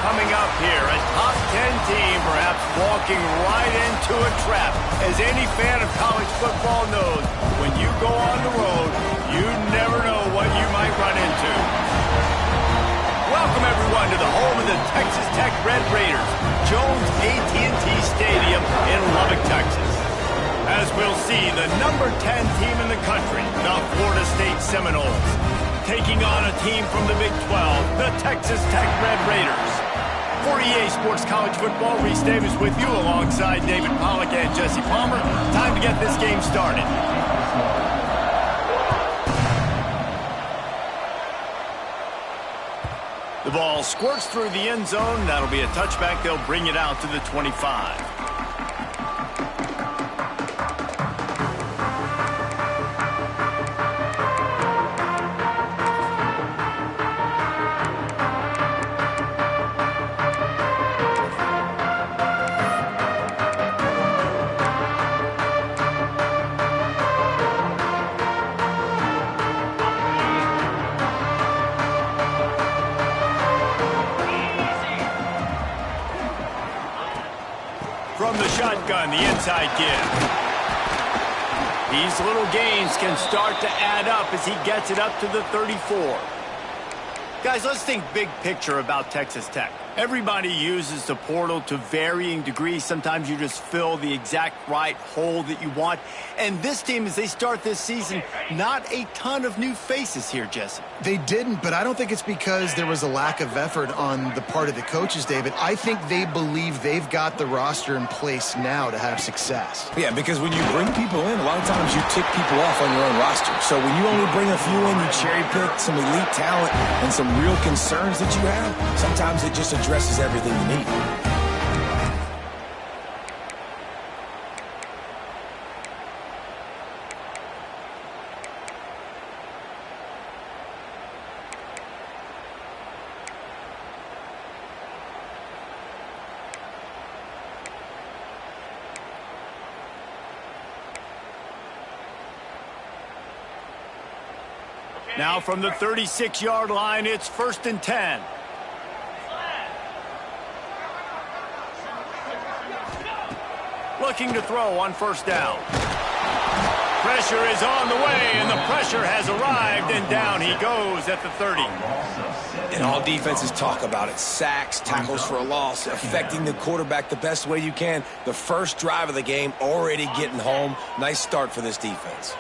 coming up here. A top 10 team perhaps walking right into a trap. As any fan of college football knows, when you go on the road, you never know what you might run into. Welcome, everyone, to the home of the Texas Tech Red Raiders, Jones AT&T Stadium in Lubbock, Texas. As we'll see, the number 10 team in the country, the Florida State Seminoles, taking on a team from the Big 12, the Texas Tech Red Raiders. For EA Sports College Football, Reese Davis with you alongside David Pollack and Jesse Palmer. Time to get this game started. The ball squirts through the end zone. That'll be a touchback. They'll bring it out to the 25. From the shotgun, the inside give. These little gains can start to add up as he gets it up to the 34. Guys, let's think big picture about Texas Tech. Everybody uses the portal to varying degrees. Sometimes you just fill the exact right hole that you want. And this team, as they start this season, not a ton of new faces here, Jesse. They didn't, but I don't think it's because there was a lack of effort on the part of the coaches, David. I think they believe they've got the roster in place now to have success. Yeah, because when you bring people in, a lot of times you tick people off on your own roster. So when you only bring a few in, you cherry pick some elite talent and some real concerns that you have, sometimes it just addresses everything you need. Now from the 36-yard line, it's 1st and 10. Looking to throw on 1st down. Pressure is on the way, and the pressure has arrived, and down he goes at the 30. And all defenses talk about it. Sacks, tackles for a loss, affecting the quarterback the best way you can. The first drive of the game, already getting home. Nice start for this defense.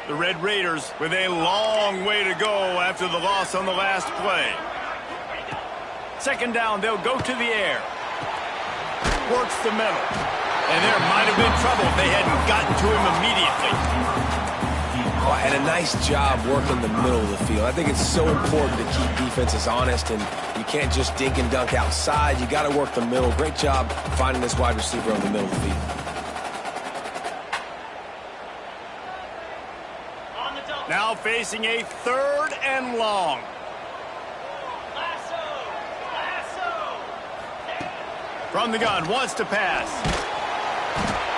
The Red Raiders with a long way to go after the loss on the last play. 2nd down, they'll go to the air. Works the middle. And there might have been trouble if they hadn't gotten to him immediately. Oh, and a nice job working the middle of the field. I think it's so important to keep defenses honest, and you can't just dink and dunk outside. You got to work the middle. Great job finding this wide receiver on the middle of the field. Now facing a 3rd and long. From the gun, wants to pass.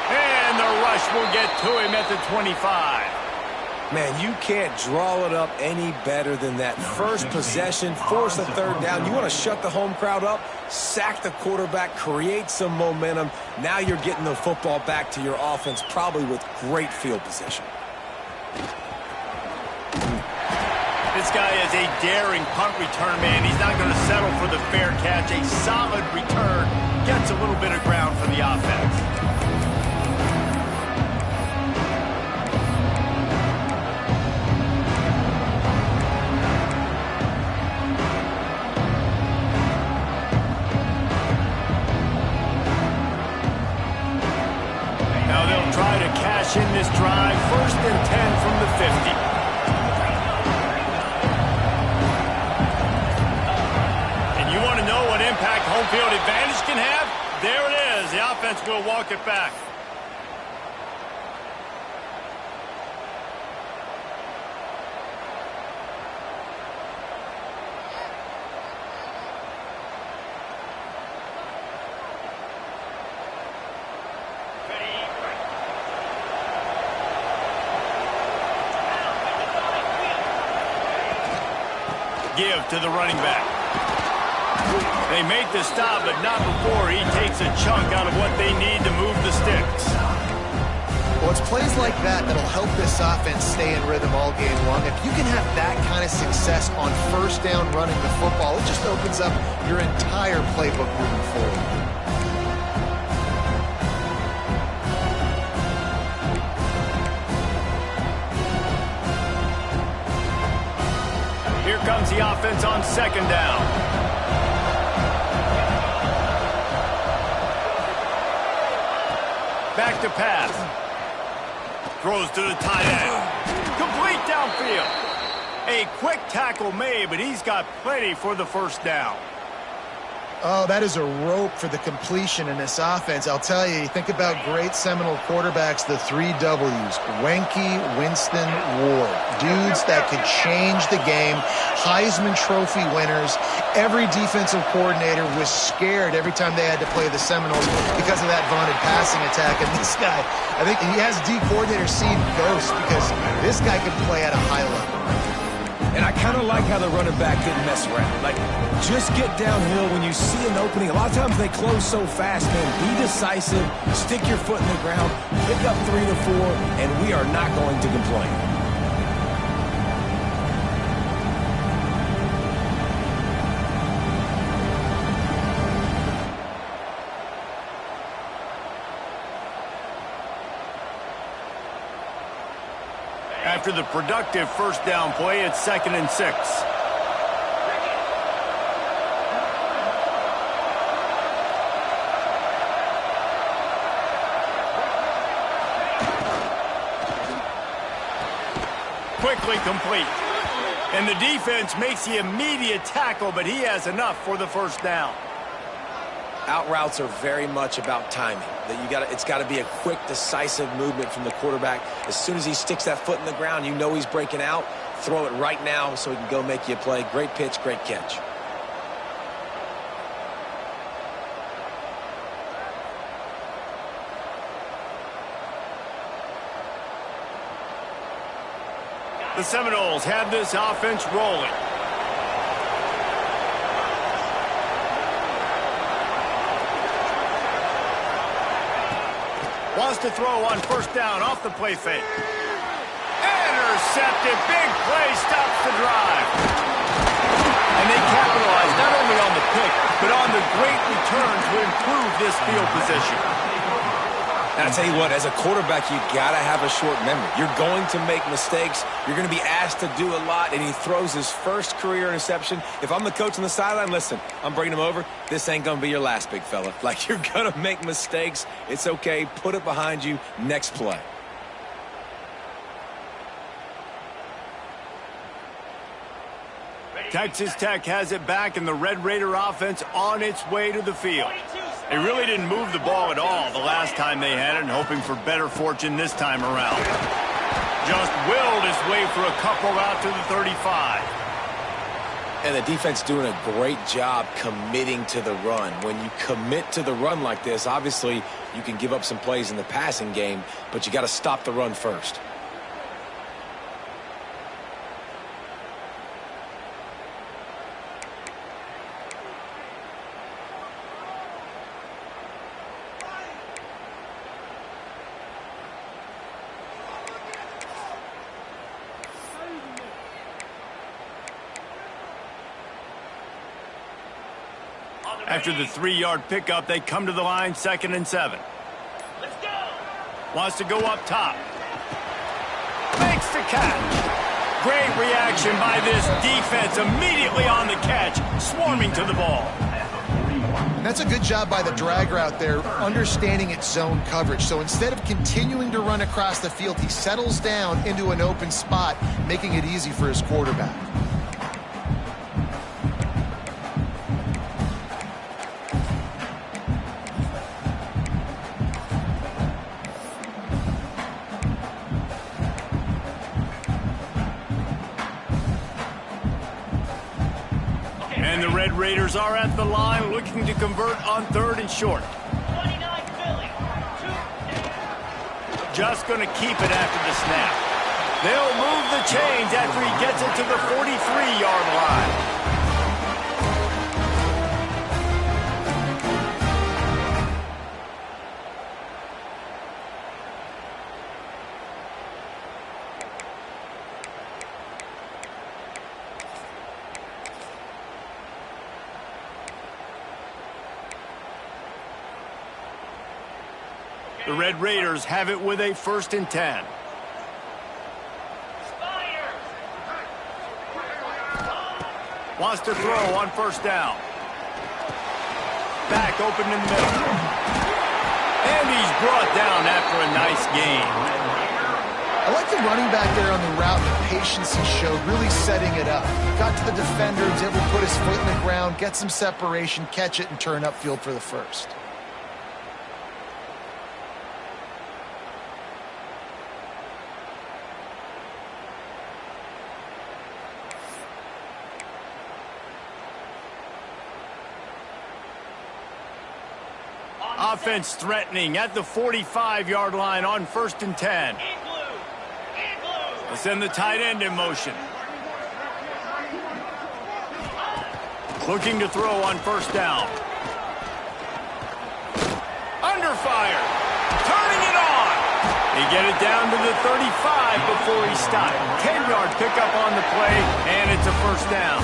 And the rush will get to him at the 25. Man, you can't draw it up any better than that. First possession, force a 3rd down. You want to shut the home crowd up, sack the quarterback, create some momentum. Now you're getting the football back to your offense, probably with great field position. This guy is a daring punt return man. He's not going to settle for the fair catch. A solid return gets a little bit of ground for the offense. Now they'll try to cash in this drive. 1st and 10 from the 50. Impact home field advantage can have. There it is. The offense will walk it back. Give to the running back. They make the stop, but not before he takes a chunk out of what they need to move the sticks. Well, it's plays like that that'll help this offense stay in rhythm all game long. If you can have that kind of success on first down running the football, it just opens up your entire playbook moving forward. Here comes the offense on second down. Back to pass. Throws to the tight end. Complete downfield. A quick tackle made, but he's got plenty for the first down. Oh, that is a rope for the completion in this offense. I'll tell you, think about great Seminole quarterbacks, the 3 W's. Wenke, Winston, Ward. Dudes that could change the game. Heisman Trophy winners. Every defensive coordinator was scared every time they had to play the Seminoles because of that vaunted passing attack. And this guy, I think he has D coordinator seeing ghosts because this guy can play at a high level. And I kind of like how the running back didn't mess around. Like, just get downhill when you see an opening. A lot of times they close so fast, man. Be decisive, stick your foot in the ground, pick up 3 to 4, and we are not going to complain. After the productive first down play, it's 2nd and 6. Quickly complete. And the defense makes the immediate tackle, but he has enough for the first down. Out routes are very much about timing. That it's got to be a quick, decisive movement from the quarterback. As soon as he sticks that foot in the ground, you know he's breaking out. Throw it right now so he can go make you a play. Great pitch, great catch. The Seminoles have this offense rolling. Wants to throw on first down off the play fake. Intercepted. Big play stops the drive. And they capitalize not only on the pick, but on the great return to improve this field position. And I tell you what, as a quarterback, you got to have a short memory. You're going to make mistakes. You're going to be asked to do a lot, and he throws his first career interception. If I'm the coach on the sideline, listen, I'm bringing him over. This ain't going to be your last, big fella. Like, you're going to make mistakes. It's okay. Put it behind you. Next play. Texas Tech has it back, and the Red Raider offense on its way to the field. They really didn't move the ball at all the last time they had it, and hoping for better fortune this time around. Just willed his way for a couple out to the 35. And the defense doing a great job committing to the run. When you commit to the run like this, obviously you can give up some plays in the passing game, but you got to stop the run first. After the 3-yard pickup, they come to the line, 2nd and 7. Let's go. Wants to go up top. Makes the catch. Great reaction by this defense. Immediately on the catch, swarming to the ball. And that's a good job by the drag route there, understanding its zone coverage. So instead of continuing to run across the field, he settles down into an open spot, making it easy for his quarterback. And the Red Raiders are at the line looking to convert on 3rd and short. Just going to keep it after the snap. They'll move the chains after he gets it to the 43-yard line. The Red Raiders have it with a 1st and 10. Wants to throw on 1st down. Back open in the middle. And he's brought down after a nice gain. I like the running back there on the route, the patience he showed, really setting it up. Got to the defender, was able to put his foot in the ground, get some separation, catch it, and turn upfield for the 1st. Offense threatening at the 45-yard line on 1st and 10. Let's send the tight end in motion. Looking to throw on 1st down. Under fire. Turning it on. They get it down to the 35 before he stopped. 10-yard pickup on the play, and it's a 1st down.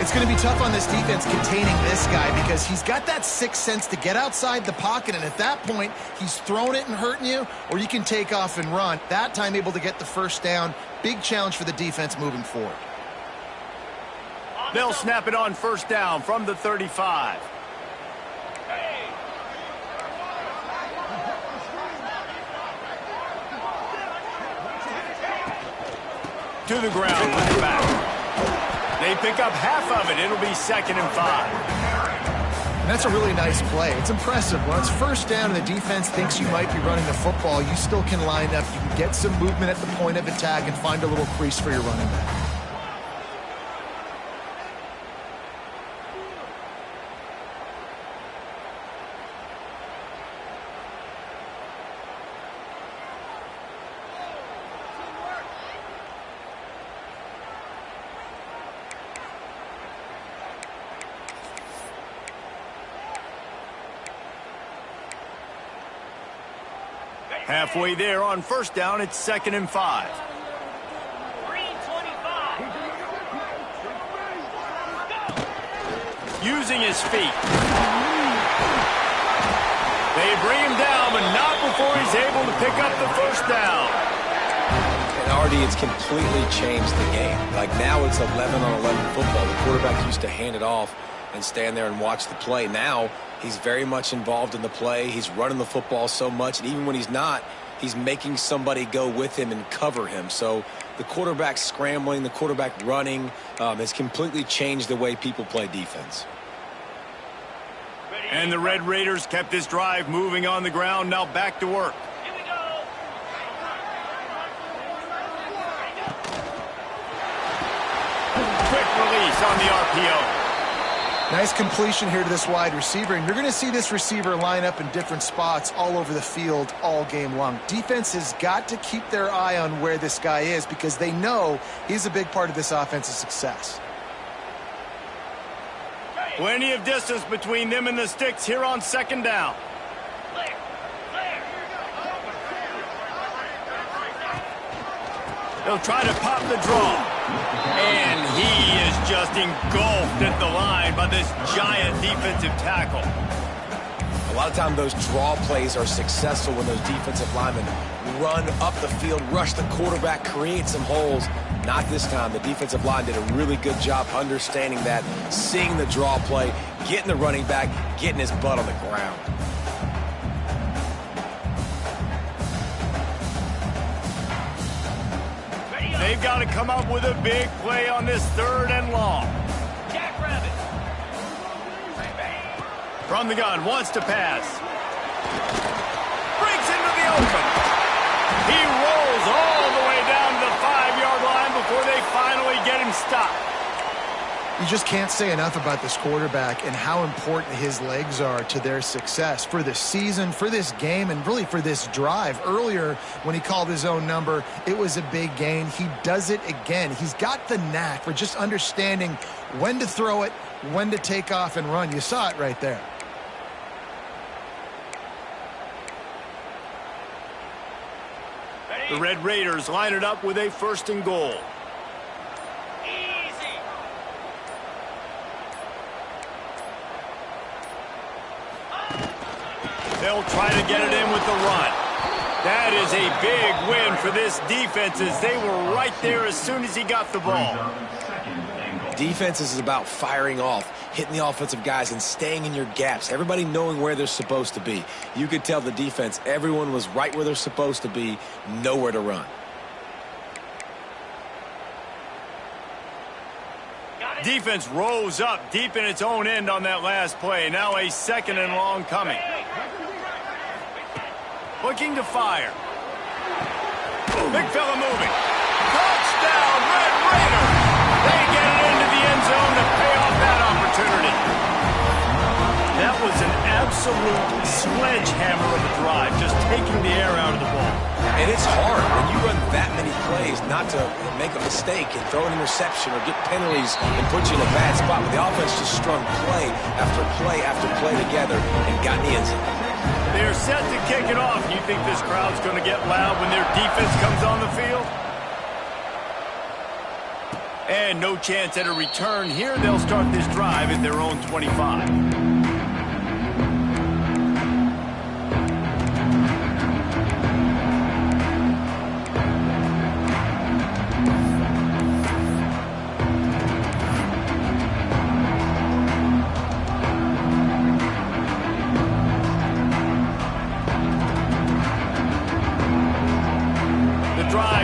It's going to be tough on this defense containing this guy because he's got that sixth sense to get outside the pocket, and at that point, he's throwing it and hurting you, or you can take off and run. That time able to get the 1st down. Big challenge for the defense moving forward. They'll snap it on 1st down from the 35. To the ground with the back. They pick up half of it. It'll be 2nd and 5. And that's a really nice play. It's impressive. When it's 1st down and the defense thinks you might be running the football, you still can line up. You can get some movement at the point of attack and find a little crease for your running back. Halfway there on 1st down, it's 2nd and 5. Using his feet. They bring him down, but not before he's able to pick up the 1st down. And already it's completely changed the game. Like now it's 11-on-11 football. The quarterback used to hand it off and stand there and watch the play. Now he's very much involved in the play. He's running the football so much, and even when he's not, he's making somebody go with him and cover him. So the quarterback scrambling, the quarterback running has completely changed the way people play defense. And the Red Raiders kept this drive moving on the ground. Now back to work. Here we go. Quick release on the RPO. Nice completion here to this wide receiver, and you're going to see this receiver line up in different spots all over the field all game long. Defense has got to keep their eye on where this guy is because they know he's a big part of this offense's success. Plenty of distance between them and the sticks here on 2nd down. They'll try to pop the draw. And he is just engulfed at the line by this giant defensive tackle. A lot of times those draw plays are successful when those defensive linemen run up the field, rush the quarterback, create some holes. Not this time. The defensive line did a really good job understanding that, seeing the draw play, getting the running back, getting his butt on the ground. They've got to come up with a big play on this 3rd and long. Jackrabbit. From the gun, wants to pass. Breaks into the open. He rolls all the way down to the 5-yard line before they finally get him stopped. You just can't say enough about this quarterback and how important his legs are to their success for this season, for this game, and really for this drive. Earlier, when he called his own number, it was a big gain. He does it again. He's got the knack for just understanding when to throw it, when to take off and run. You saw it right there. The Red Raiders line it up with a 1st and goal. They'll try to get it in with the run. That is a big win for this defense as they were right there as soon as he got the ball. Defense is about firing off, hitting the offensive guys, and staying in your gaps. Everybody knowing where they're supposed to be. You could tell the defense, everyone was right where they're supposed to be, nowhere to run. Defense rose up deep in its own end on that last play. Now a 2nd and long coming. Looking to fire. Big fella moving. Touchdown, Red Raiders! They get it into the end zone to pay off that opportunity. That was an absolute sledgehammer of a drive, just taking the air out of the ball. And it's hard when you run that many plays not to make a mistake and throw an interception or get penalties and put you in a bad spot. But the offense just strung play after play after play together and got in the end zone. They're set to kick it off. You think this crowd's going to get loud when their defense comes on the field? And no chance at a return here. They'll start this drive at their own 25.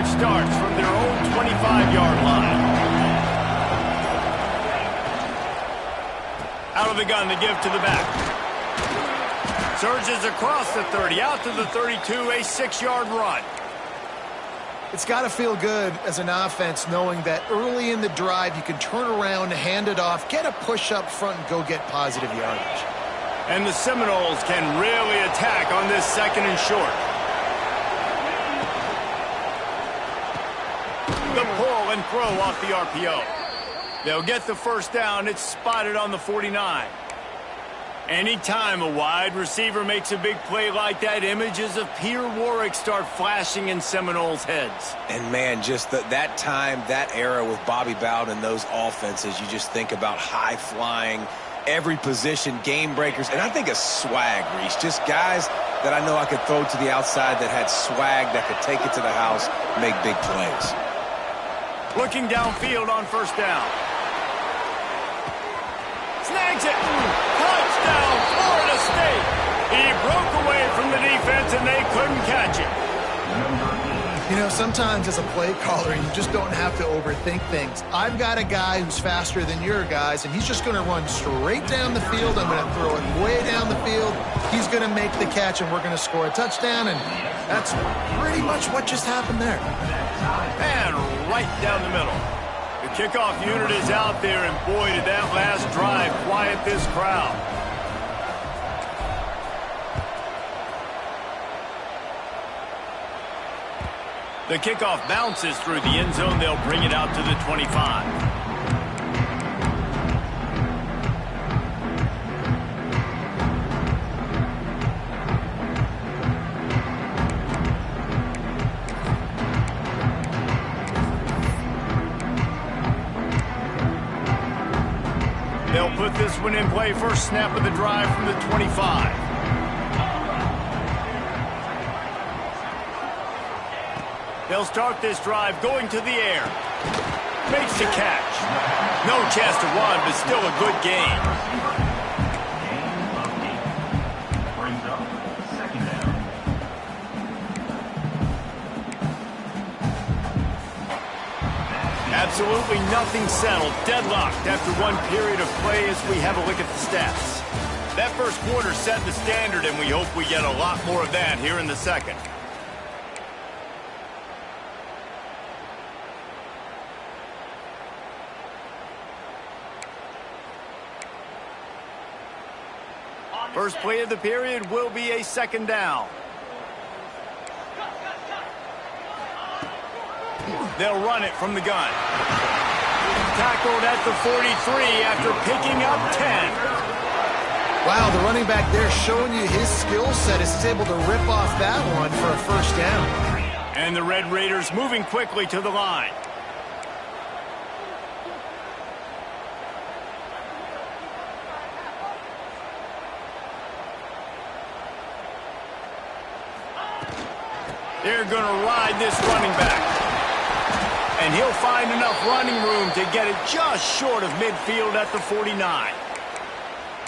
Starts from their own 25-yard line. Out of the gun, the give to the back. Surges across the 30, out to the 32, a 6-yard run. It's got to feel good as an offense knowing that early in the drive you can turn around, hand it off, get a push up front, and go get positive yardage. And the Seminoles can really attack on this 2nd and short. The pull and throw off the RPO. They'll get the 1st down. It's spotted on the 49. Anytime a wide receiver makes a big play like that, images of Peter Warwick start flashing in Seminoles' heads. And, man, just that time, that era with Bobby Bowden and those offenses, you just think about high-flying, every position, game breakers. And I think of swag, Reese. Just guys that I know I could throw to the outside that had swag, that could take it to the house, make big plays. Looking downfield on 1st down. Snags it. Touchdown, Florida State. He broke away from the defense and they couldn't catch it. You know, sometimes as a play caller, you just don't have to overthink things. I've got a guy who's faster than your guys, and he's just going to run straight down the field. I'm going to throw it way down the field. He's going to make the catch, and we're going to score a touchdown, and that's pretty much what just happened there. And right down the middle. The kickoff unit is out there, and boy, did that last drive quiet this crowd. The kickoff bounces through the end zone. They'll bring it out to the 25. They'll put this one in play. First snap of the drive from the 25. They'll start this drive going to the air. Makes the catch. No chance to run, but still a good gain. Absolutely nothing settled. Deadlocked after one period of play as we have a look at the stats. That first quarter set the standard, and we hope we get a lot more of that here in the second. First play of the period will be a 2nd down. They'll run it from the gun. Tackled at the 43 after picking up 10. Wow, the running back there showing you his skill set is able to rip off that one for a 1st down. And the Red Raiders moving quickly to the line. They're going to ride this running back. And he'll find enough running room to get it just short of midfield at the 49.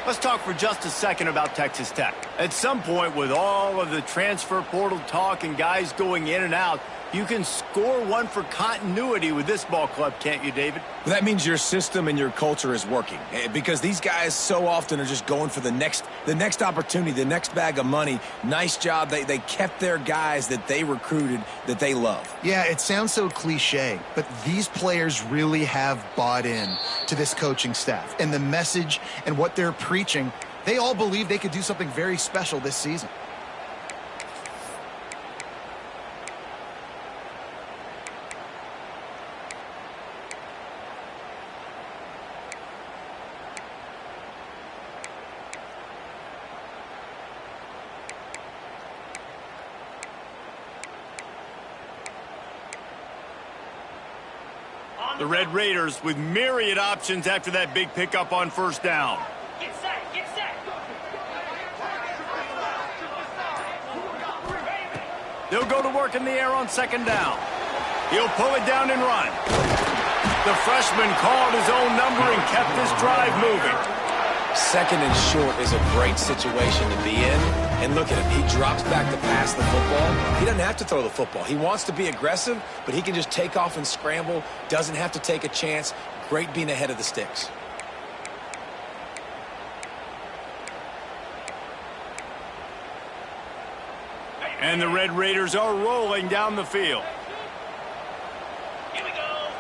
Let's talk for just a second about Texas Tech. At some point, with all of the transfer portal talk and guys going in and out, you can score one for continuity with this ball club, can't you, David? Well, that means your system and your culture is working, because these guys so often are just going for the next opportunity, the next bag of money. Nice job. They kept their guys that they recruited that they love. Yeah, it sounds so cliche, but these players really have bought in to this coaching staff and the message and what they're preaching. They all believe they could do something very special this season. The Red Raiders with myriad options after that big pickup on first down. Get set, get set. They'll go to work in the air on second down. He'll pull it down and run. The freshman called his own number and kept this drive moving. Second and short is a great situation to be in. And look at him. He drops back to pass the football. He doesn't have to throw the football. He wants to be aggressive, but he can just take off and scramble. Doesn't have to take a chance. Great being ahead of the sticks. And the Red Raiders are rolling down the field. Here we go.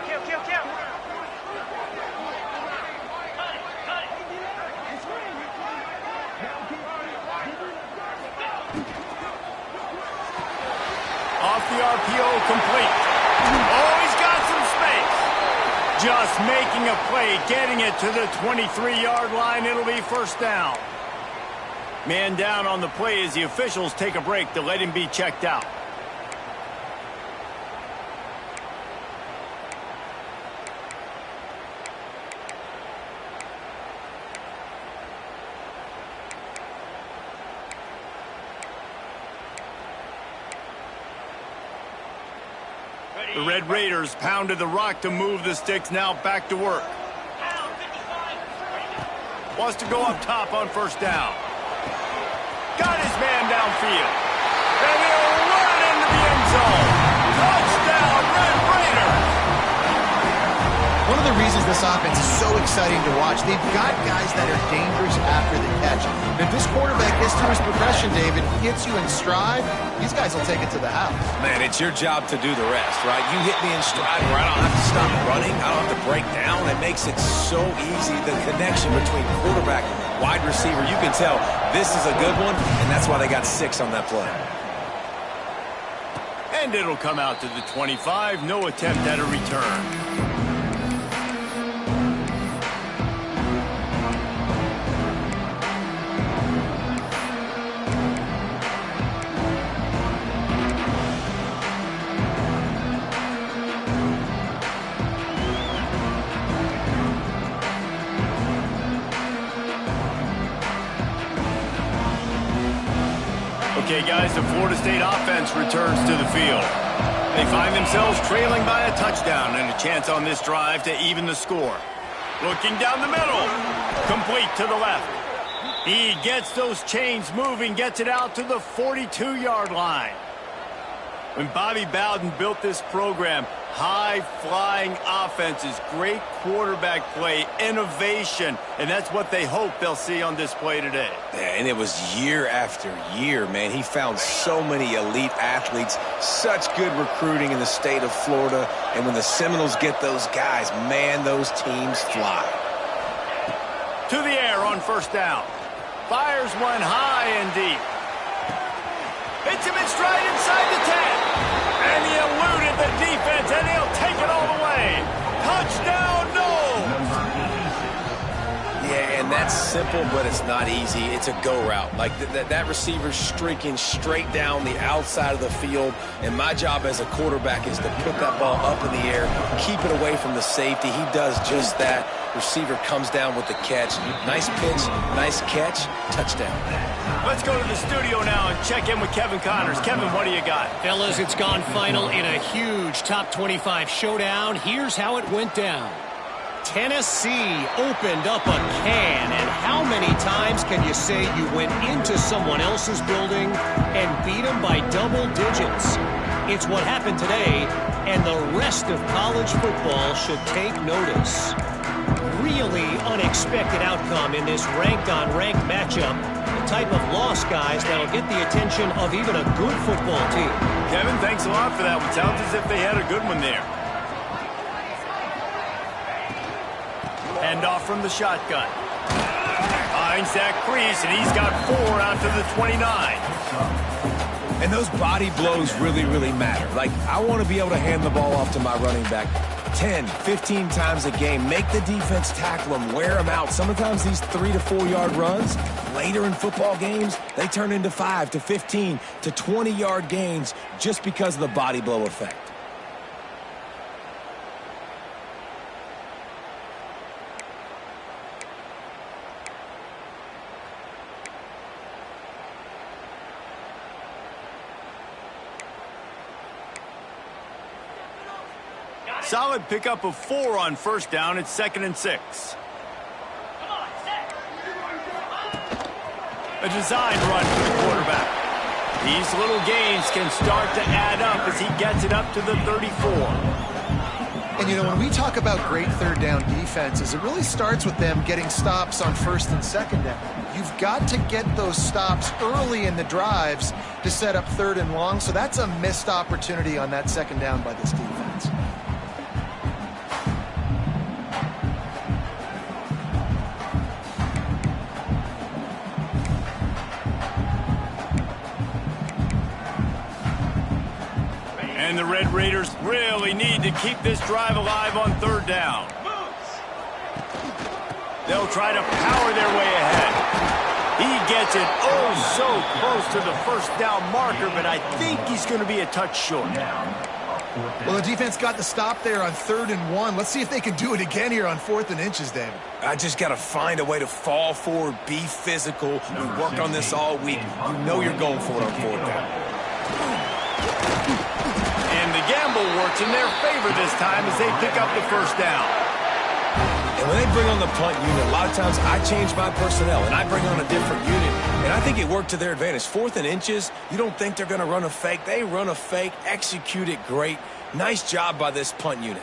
Kill, kill, kill. Cut it, cut it. Off the RPO, complete. Oh, he's got some space. Just making a play, getting it to the 23-yard line. It'll be first down. Man down on the play as the officials take a break to let him be checked out. The Red Raiders pounded the rock to move the sticks, now back to work. Down, 55. Wants to go up top on first down. Got his man downfield. And he'll run it into the end zone. Touchdown, Red Raiders! One of the reasons this offense is so exciting to watch, they've got guys that are dangerous after the catch. And if this quarterback gets to his progression, David, gets you in stride, these guys will take it to the house. Man, it's your job to do the rest, right? You hit me in stride where I don't have to stop running. I don't have to break down. It makes it so easy. The connection between quarterback and wide receiver, you can tell this is a good one, and that's why they got 6 on that play. And it'll come out to the 25. No attempt at a return. Okay, guys, the Florida State offense returns to the field. They find themselves trailing by a touchdown and a chance on this drive to even the score. Looking down the middle. Complete to the left. He gets those chains moving, gets it out to the 42-yard line. When Bobby Bowden built this program, high-flying offenses, great quarterback play, innovation, and that's what they hope they'll see on display today. Yeah, and it was year after year, man. He found so many elite athletes, such good recruiting in the state of Florida, and when the Seminoles get those guys, man, those teams fly. To the air on first down. Fires one high and deep. Hits him in stride inside the 10. And he eluded the defense, and he'll take it all the way. Touchdown, no! Yeah, and that's simple, but it's not easy. It's a go route. Like that receiver's streaking straight down the outside of the field, and my job as a quarterback is to put that ball up in the air, keep it away from the safety. He does just that. Receiver comes down with the catch. Nice pitch, nice catch, touchdown. Let's go to the studio now and check in with Kevin Connors. Kevin, what do you got? Fellas, it's gone final in a huge top 25 showdown. Here's how it went down. Tennessee opened up a can, and how many times can you say you went into someone else's building and beat them by double digits? It's what happened today, and the rest of college football should take notice. Really unexpected outcome in this ranked-on-ranked matchup. The type of loss, guys, that'll get the attention of even a good football team. Kevin, thanks a lot for that one. Sounds as if they had a good one there. Hand off from the shotgun. Finds that crease, and he's got 4 out to the 29. And those body blows really, really matter. Like, I want to be able to hand the ball off to my running back 10, 15 times a game. Make the defense tackle them, wear them out. Sometimes these 3 to 4 yard runs, later in football games, they turn into 5 to 15 to 20 yard gains just because of the body blow effect. Solid pickup of 4 on first down. It's 2nd and 6. Come on, set. A design run for the quarterback. These little gains can start to add up as he gets it up to the 34. And, you know, when we talk about great third down defenses, it really starts with them getting stops on first and second down. You've got to get those stops early in the drives to set up 3rd and long, so that's a missed opportunity on that second down by this defense. And the Red Raiders really need to keep this drive alive on 3rd down. They'll try to power their way ahead. He gets it oh so close to the first down marker, but I think he's going to be a touch short. Well, the defense got the stop there on 3rd and 1. Let's see if they can do it again here on 4th and inches, David. I just got to find a way to fall forward, be physical. We worked on this all week. You know you're going for it on 4th down. And the gamble works in their favor this time as they pick up the first down. And when they bring on the punt unit, a lot of times I change my personnel and I bring on a different unit. And I think it worked to their advantage. 4th and inches, you don't think they're going to run a fake. They run a fake, execute it great. Nice job by this punt unit.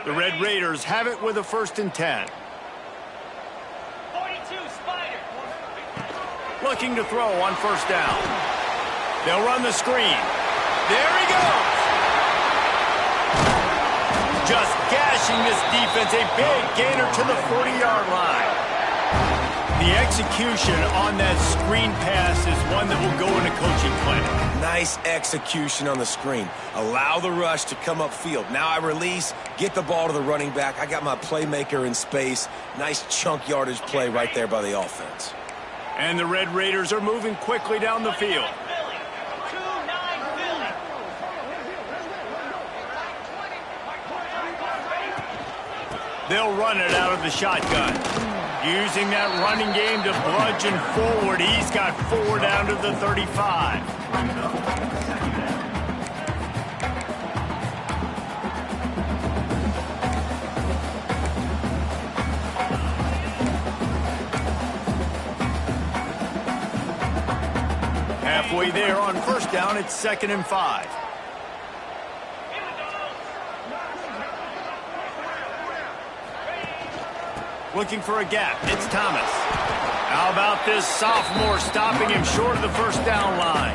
The Red Raiders have it with a 1st and 10. 42, Spider. Looking to throw on first down. They'll run the screen. There he goes. Just gashing this defense. A big gainer to the 40-yard line. The execution on that screen pass is one that will go in a coaching clinic. Nice execution on the screen. Allow the rush to come upfield. Now I release, get the ball to the running back. I got my playmaker in space. Nice chunk yardage play right there by the offense. And the Red Raiders are moving quickly down the field. Philly. 2-9 Philly. They'll run it out of the shotgun. Using that running game to bludgeon forward. He's got 4 down to the 35. Halfway there on first down, it's 2nd and 5. Looking for a gap. It's Thomas. How about this sophomore stopping him short of the first down line?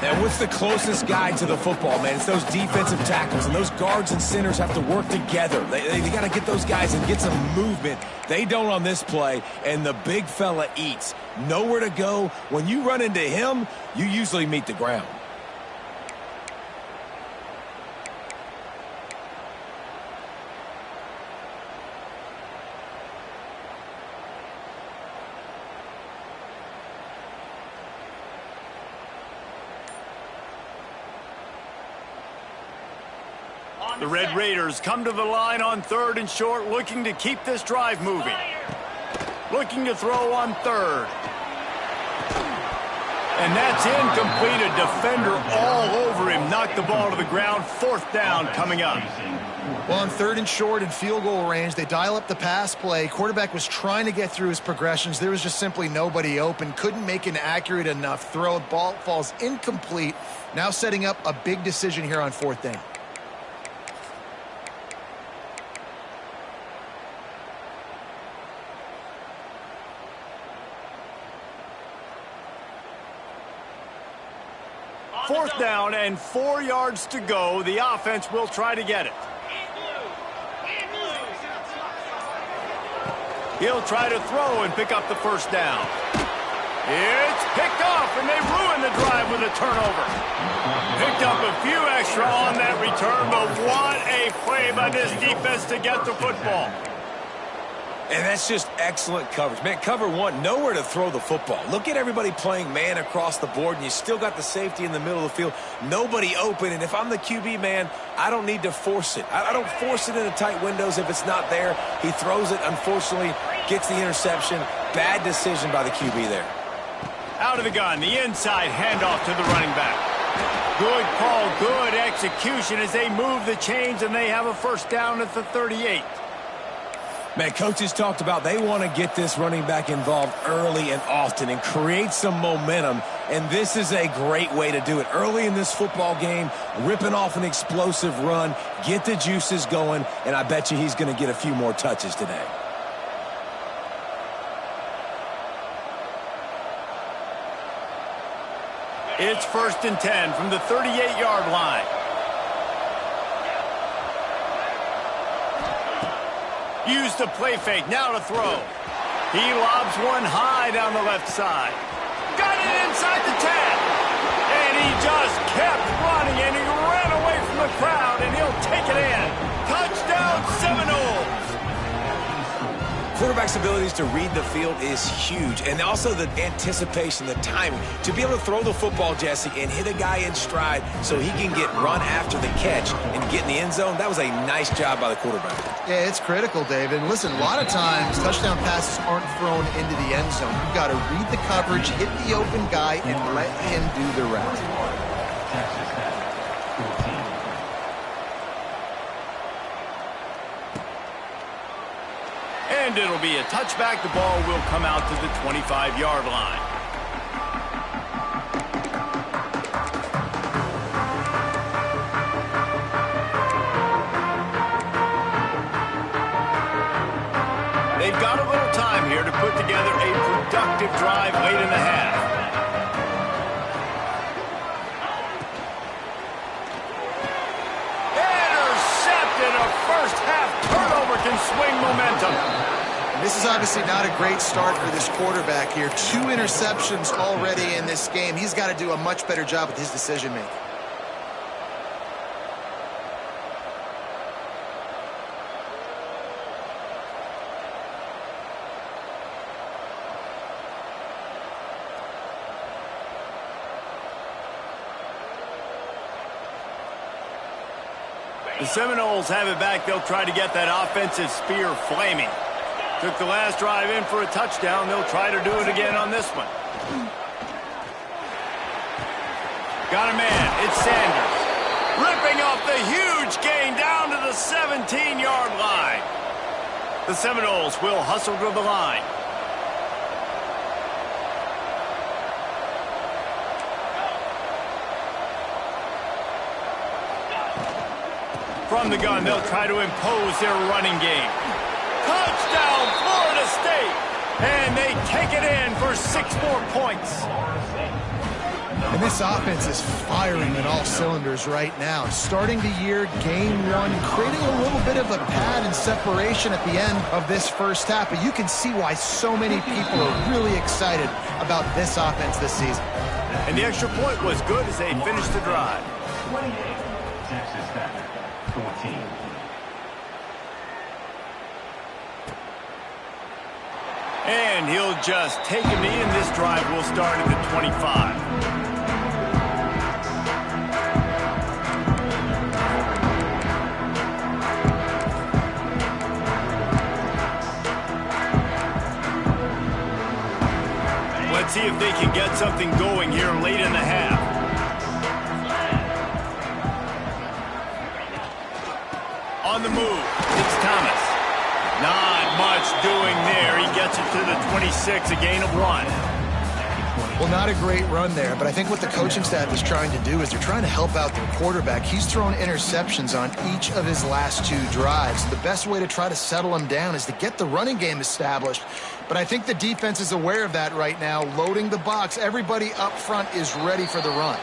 And what's the closest guy to the football, man? It's those defensive tackles, and those guards and centers have to work together. They got to get those guys and get some movement. They don't on this play, and the big fella eats. Nowhere to go. When you run into him, you usually meet the ground. The Red Raiders come to the line on 3rd and short, looking to keep this drive moving. Looking to throw on 3rd. And that's incomplete. A defender all over him. Knocked the ball to the ground. 4th down coming up. Well, on 3rd and short and field goal range, they dial up the pass play. Quarterback was trying to get through his progressions. There was just simply nobody open. Couldn't make an accurate enough throw. Ball falls incomplete. Now setting up a big decision here on 4th down. Fourth down and 4 yards to go. The offense will try to get it. He'll try to throw and pick up the 1st down. It's picked off, and they ruin the drive with a turnover. Picked up a few extra on that return, but what a play by this defense to get the football. And that's just excellent coverage. Man, cover 1, nowhere to throw the football. Look at everybody playing man across the board, and you still got the safety in the middle of the field. Nobody open, and if I'm the QB, man, I don't need to force it. I don't force it into tight windows if it's not there. He throws it, unfortunately, gets the interception. Bad decision by the QB there. Out of the gun, the inside handoff to the running back. Good call, good execution as they move the chains, and they have a 1st down at the 38. Man, coaches talked about they want to get this running back involved early and often and create some momentum, and this is a great way to do it. Early in this football game, ripping off an explosive run, get the juices going, and I bet you he's going to get a few more touches today. It's 1st and 10 from the 38-yard line. Used the play fake, now to throw. He lobs one high down the left side. Got it inside the 10. And he just kept running, and he ran away from the crowd, and he'll take it in. Touchdown, Seminoles. Quarterback's abilities to read the field is huge, and also the anticipation, the timing. To be able to throw the football, Jesse, and hit a guy in stride so he can get run after the catch and get in the end zone, that was a nice job by the quarterback. Yeah, it's critical, David. And listen, a lot of times touchdown passes aren't thrown into the end zone. You've got to read the coverage, hit the open guy, and let him do the rest. And it'll be a touchback. The ball will come out to the 25-yard line. They've got a little time here to put together a productive drive late in the half. Intercepted. A first-half turnover can swing momentum. This is obviously not a great start for this quarterback here. 2 interceptions already in this game. He's got to do a much better job with his decision-making. The Seminoles have it back. They'll try to get that offensive spear flaming. Took the last drive in for a touchdown. They'll try to do it again on this one. Got a man. It's Sanders. Ripping off the huge gain down to the 17-yard line. The Seminoles will hustle to the line. From the gun, they'll try to impose their running game. Touchdown, Florida State! And they take it in for 6 more points. And this offense is firing on all cylinders right now. Starting the year, game one, creating a little bit of a pad and separation at the end of this first half. But you can see why so many people are really excited about this offense this season. And the extra point was good as they finished the drive. 28, Texas Tech, 14. And he'll just take a knee, and this drive will start at the 25. Let's see if they can get something going here late in the half. On the move, it's Thomas. Not much doing there. He gets it to the 26, a gain of 1. Well, not a great run there, but I think what the coaching staff is trying to do is they're trying to help out their quarterback. He's thrown interceptions on each of his last 2 drives. The best way to try to settle him down is to get the running game established. But I think the defense is aware of that right now, loading the box. Everybody up front is ready for the run.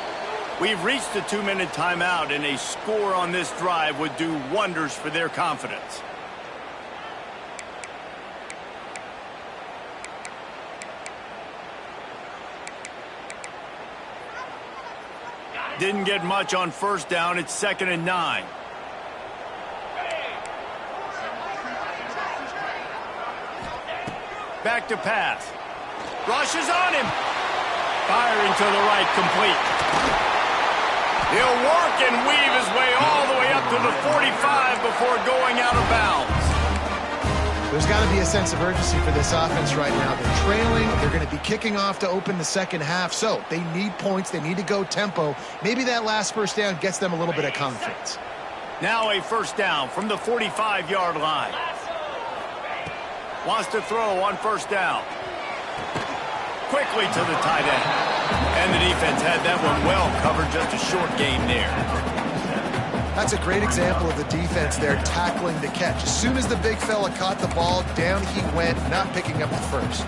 We've reached the 2-minute timeout, and a score on this drive would do wonders for their confidence. Didn't get much on first down. It's 2nd and 9. Back to pass. Rush is on him. Firing to the right, complete. He'll work and weave his way all the way up to the 45 before going out of bounds. There's got to be a sense of urgency for this offense right now. They're trailing. They're going to be kicking off to open the second half. So they need points. They need to go tempo. Maybe that last first down gets them a little bit of confidence. Now a first down from the 45-yard line. Wants to throw on first down. Quickly to the tight end. And the defense had that one well covered. Just a short gain there. That's a great example of the defense there tackling the catch. As soon as the big fella caught the ball, down he went, not picking up the first.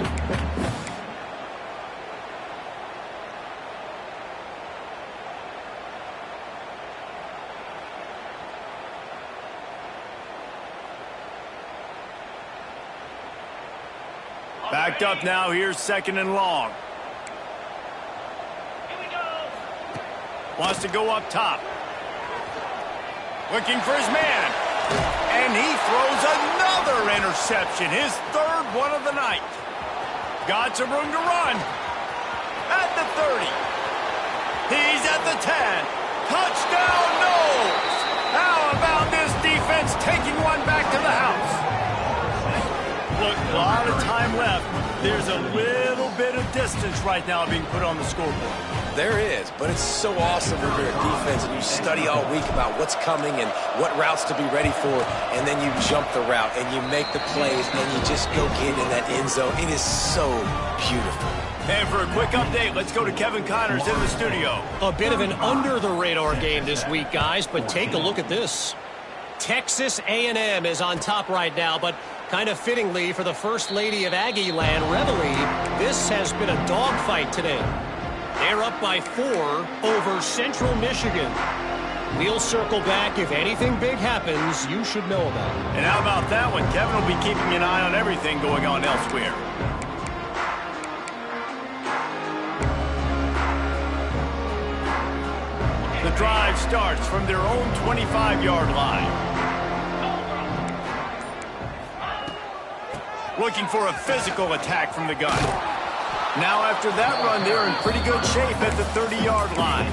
Backed up now. Here's 2nd and long. Here we go. Wants to go up top. Looking for his man. And he throws another interception. His 3rd one of the night. Got some room to run. At the 30. He's at the 10. Touchdown, Knowles. How about this defense taking one back to the house? Look, a lot of time left. There's a little bit of distance right now being put on the scoreboard. There is, but it's so awesome when you're a defense and you study all week about what's coming and what routes to be ready for, and then you jump the route and you make the plays and you just go get in that end zone. It is so beautiful. And for a quick update, let's go to Kevin Connors in the studio. A bit of an under-the-radar game this week, guys, but take a look at this. Texas A&M is on top right now, but kind of fittingly for the First Lady of Aggie Land, Reveille, this has been a dogfight today. They're up by 4 over Central Michigan. We'll circle back. If anything big happens, you should know about it. And how about that one? Kevin will be keeping an eye on everything going on elsewhere. The drive starts from their own 25-yard line. Looking for a physical attack from the gun. Now after that run, they're in pretty good shape at the 30-yard line.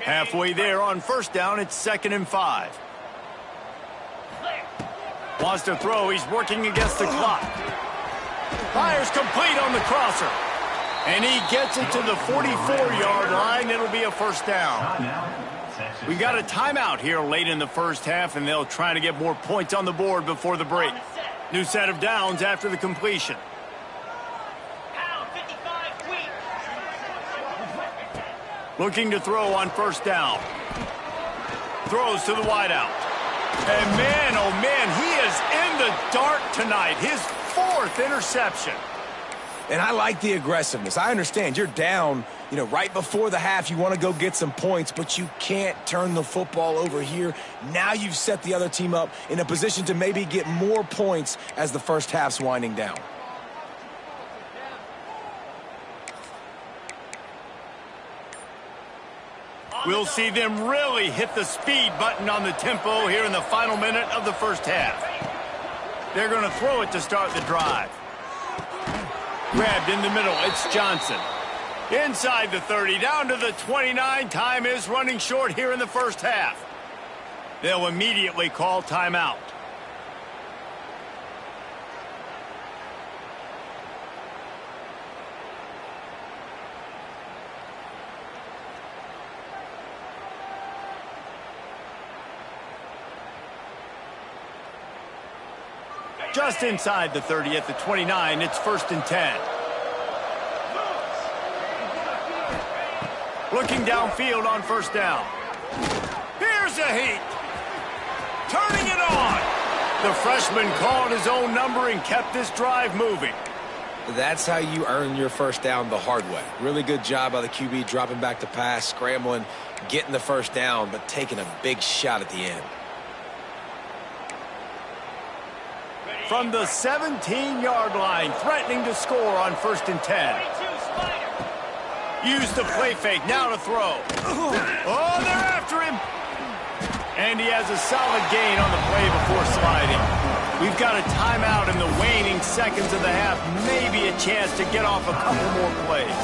Halfway there on first down, it's 2nd and 5. Wants to throw, he's working against the clock. Fires complete on the crosser. And he gets it to the 44-yard line. It'll be a first down. We got a timeout here late in the first half, and they'll try to get more points on the board before the break. New set of downs after the completion. Looking to throw on first down. Throws to the wideout. And man, oh man, he is in the dark tonight. His 4th interception. And I like the aggressiveness. I understand you're down, right before the half. You want to go get some points, but you can't turn the football over here. Now you've set the other team up in a position to maybe get more points as the first half's winding down. We'll see them really hit the speed button on the tempo here in the final minute of the first half. They're going to throw it to start the drive. Grabbed in the middle, it's Johnson. Inside the 30, down to the 29. Time is running short here in the first half. They'll immediately call timeout. Just inside the 30 at the 29, it's 1st and 10. Looking downfield on first down. Here's a heat. Turning it on. The freshman called his own number and kept this drive moving. That's how you earn your first down the hard way. Really good job by the QB dropping back to pass, scrambling, getting the first down, but taking a big shot at the end. From the 17-yard line, threatening to score on 1st and 10. Use the play fake, now to throw. Oh, they're after him. And he has a solid gain on the play before sliding. We've got a timeout in the waning seconds of the half. Maybe a chance to get off a couple more plays.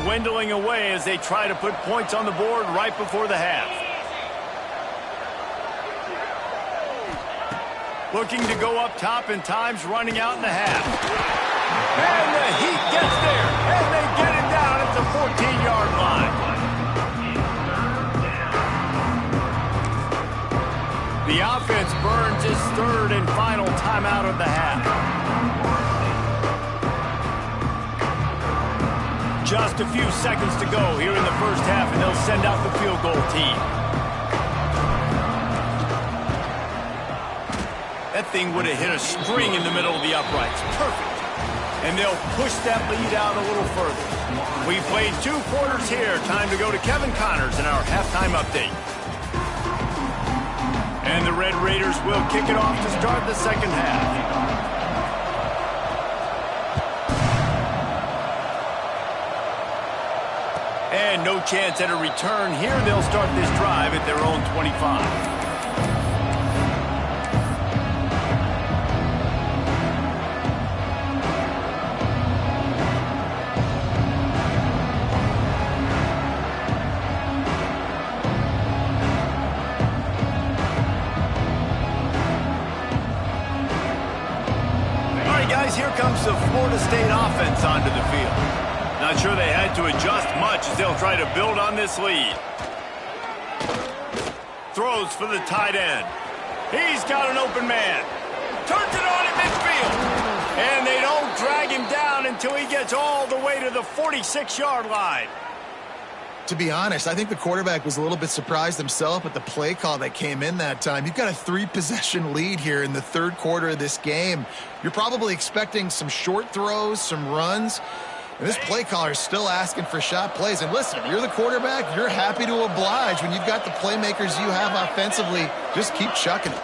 Dwindling away as they try to put points on the board right before the half. Looking to go up top, and time's running out in the half. And the Heat gets there, and they get it down at the 14-yard line. The offense burns its 3rd and final timeout of the half. Just a few seconds to go here in the first half, and they'll send out the field goal team. That thing would have hit a string in the middle of the uprights. Perfect. And they'll push that lead out a little further. We played 2 quarters here. Time to go to Kevin Connors in our halftime update. And the Red Raiders will kick it off to start the second half. And no chance at a return here. They'll start this drive at their own 25. All right, guys, here comes the Florida State offense onto the field. Not sure they had to adjust much as they'll try to build on this lead. Throws for the tight end. He's got an open man. Turns it on at midfield. And they don't drag him down until he gets all the way to the 46-yard line. To be honest, I think the quarterback was a little bit surprised himself at the play call that came in that time. You've got a 3-possession lead here in the 3rd quarter of this game. You're probably expecting some short throws, some runs. And this play caller is still asking for shot plays. And listen, you're the quarterback. You're happy to oblige when you've got the playmakers you have offensively. Just keep chucking it.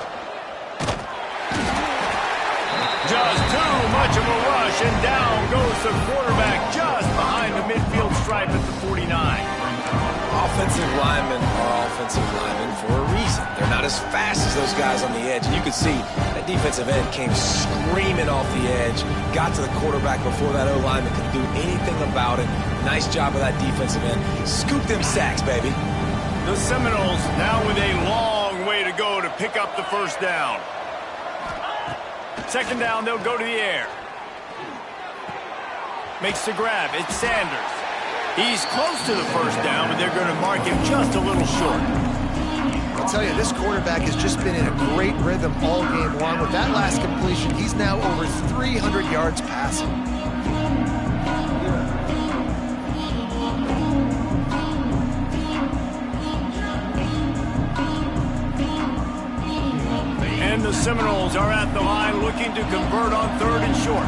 Just too much of a rush, and down goes the quarterback just behind the midfield stripe at the 49. Offensive linemen are offensive linemen for a reason. They're not as fast as those guys on the edge. And you can see that defensive end came screaming off the edge, got to the quarterback before that O-lineman could do anything about it. Nice job of that defensive end. Scoop them sacks, baby. The Seminoles now with a long way to go to pick up the first down. Second down, they'll go to the air. Makes the grab. It's Sanders. He's close to the first down, but they're going to mark him just a little short. I'll tell you, this quarterback has just been in a great rhythm all game long. With that last completion, he's now over 300 yards passing. And the Seminoles are at the line looking to convert on 3rd and short.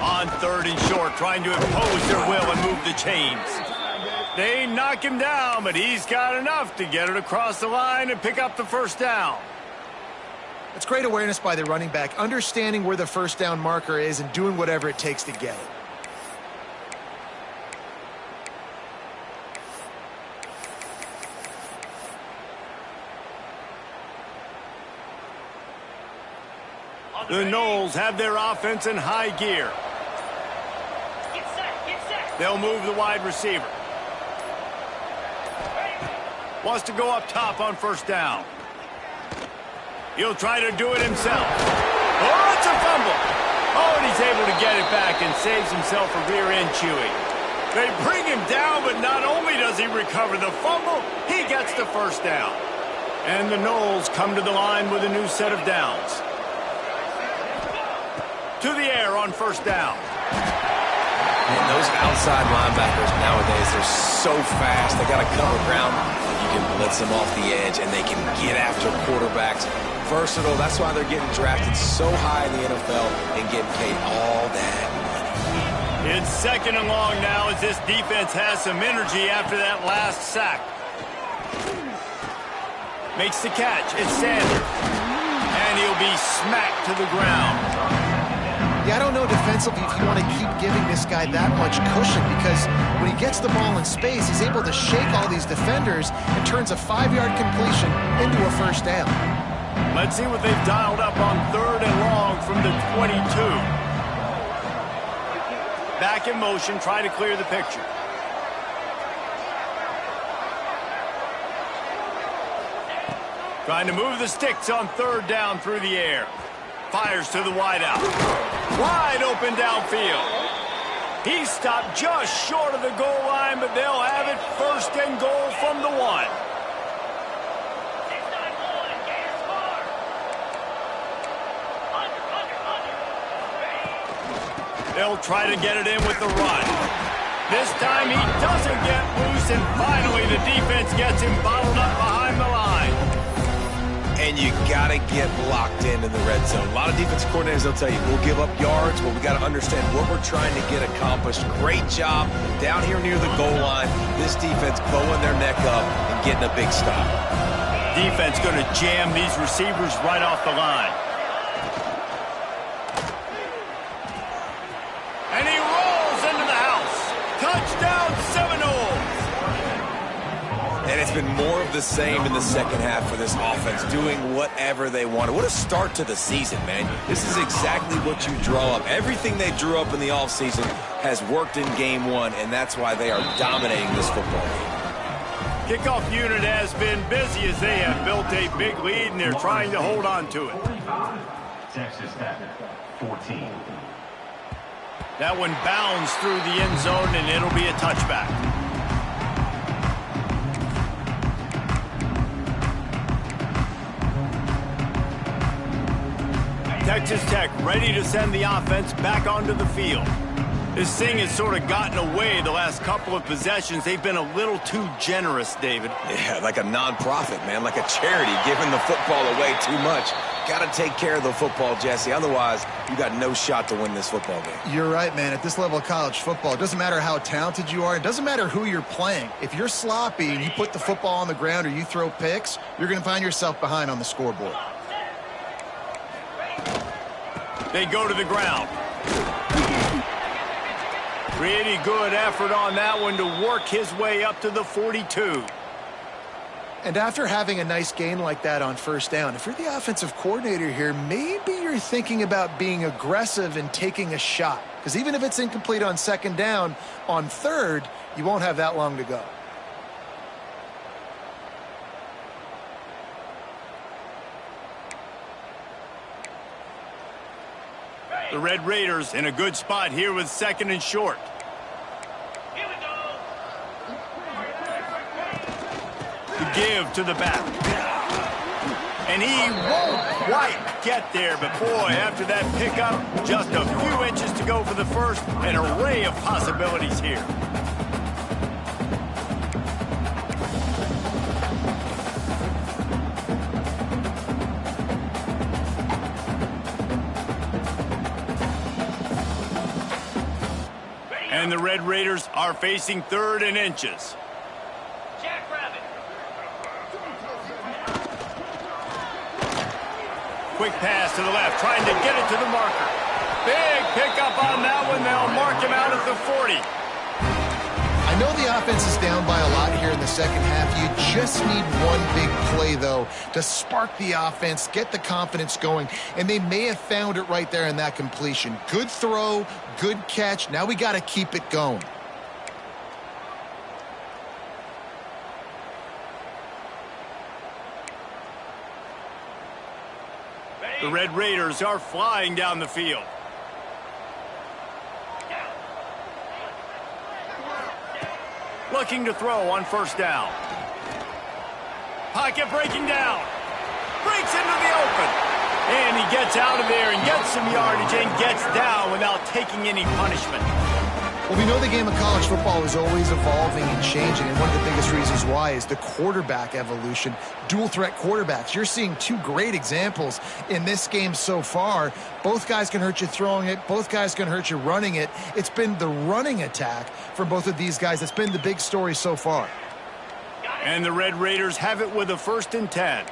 On 3rd and short, trying to impose their will and move the chains. They knock him down, but he's got enough to get it across the line and pick up the first down. It's great awareness by the running back, understanding where the first down marker is and doing whatever it takes to get it. The Noles have their offense in high gear. Get set, get set. They'll move the wide receiver. Wants to go up top on first down. He'll try to do it himself. Oh, it's a fumble. Oh, and he's able to get it back and saves himself a rear end chewing. They bring him down, but not only does he recover the fumble, he gets the first down. And the Noles come to the line with a new set of downs. To the air on first down. And those outside linebackers nowadays, they're so fast. They got to cover ground. You can blitz them off the edge, and they can get after quarterbacks. Versatile. That's why they're getting drafted so high in the NFL and getting paid all that money. It's 2nd and long now as this defense has some energy after that last sack. Makes the catch. It's Sanders. And he'll be smacked to the ground. Yeah, I don't know defensively if you want to keep giving this guy that much cushion, because when he gets the ball in space, he's able to shake all these defenders and turns a 5-yard completion into a first down. Let's see what they've dialed up on 3rd and long from the 22. Back in motion, trying to clear the picture. Trying to move the sticks on 3rd down through the air. Fires to the wideout. Wide open downfield. He stopped just short of the goal line, but they'll have it 1st and goal from the 1. 6-9-1, Gators far. Under. They'll try to get it in with the run. This time he doesn't get loose, and finally the defense gets him bottled up behind the line. And you got to get locked in the red zone. A lot of defensive coordinators, they'll tell you, we'll give up yards, but we got to understand what we're trying to get accomplished. Great job down here near the goal line. This defense bowing their neck up and getting a big stop. Defense going to jam these receivers right off the line. And he rolls into the house. Touchdown, Seminoles. And it's been more of the same in the second half for this offense, doing whatever they wanted. What a start to the season, man. This is exactly what you draw up. Everything they drew up in the offseason has worked in game 1, and that's why they are dominating this football game. Kickoff unit has been busy as they have built a big lead, and they're trying to hold on to it. Texas Tech, 14. That one bounds through the end zone, and it'll be a touchback. Texas Tech ready to send the offense back onto the field. This thing has sort of gotten away the last couple of possessions. They've been a little too generous, David. Yeah, like a nonprofit, man, like a charity, giving the football away too much. Got to take care of the football, Jesse. Otherwise, you got no shot to win this football game. You're right, man. At this level of college football, it doesn't matter how talented you are. It doesn't matter who you're playing. If you're sloppy and you put the football on the ground or you throw picks, you're going to find yourself behind on the scoreboard. They go to the ground. Pretty good effort on that one to work his way up to the 42. And after having a nice gain like that on first down, if you're the offensive coordinator here, maybe you're thinking about being aggressive and taking a shot. Because even if it's incomplete on 2nd down, on 3rd, you won't have that long to go. The Red Raiders in a good spot here with 2nd and short. Here we go. To give to the back. And he won't quite get there, but boy, after that pickup, just a few inches to go for the first. An array of possibilities here. And the Red Raiders are facing 3rd and inches. Jackrabbit. Quick pass to the left, trying to get it to the marker. Big pickup on that one. They'll mark him out at the 40. I know the offense is down by a lot here in the second half. You just need one big play, though, to spark the offense, get the confidence going, and they may have found it right there in that completion. Good throw, good catch. Now we got to keep it going. The Red Raiders are flying down the field. Looking to throw on 1st down. Pocket breaking down. Breaks into the open. And he gets out of there and gets some yardage and gets down without taking any punishment. Well, we know the game of college football is always evolving and changing, and one of the biggest reasons why is the quarterback evolution. Dual threat quarterbacks. You're seeing 2 great examples in this game so far. Both guys can hurt you throwing it. Both guys can hurt you running it. It's been the running attack for both of these guys that's been the big story so far. And the Red Raiders have it with a 1st and 10.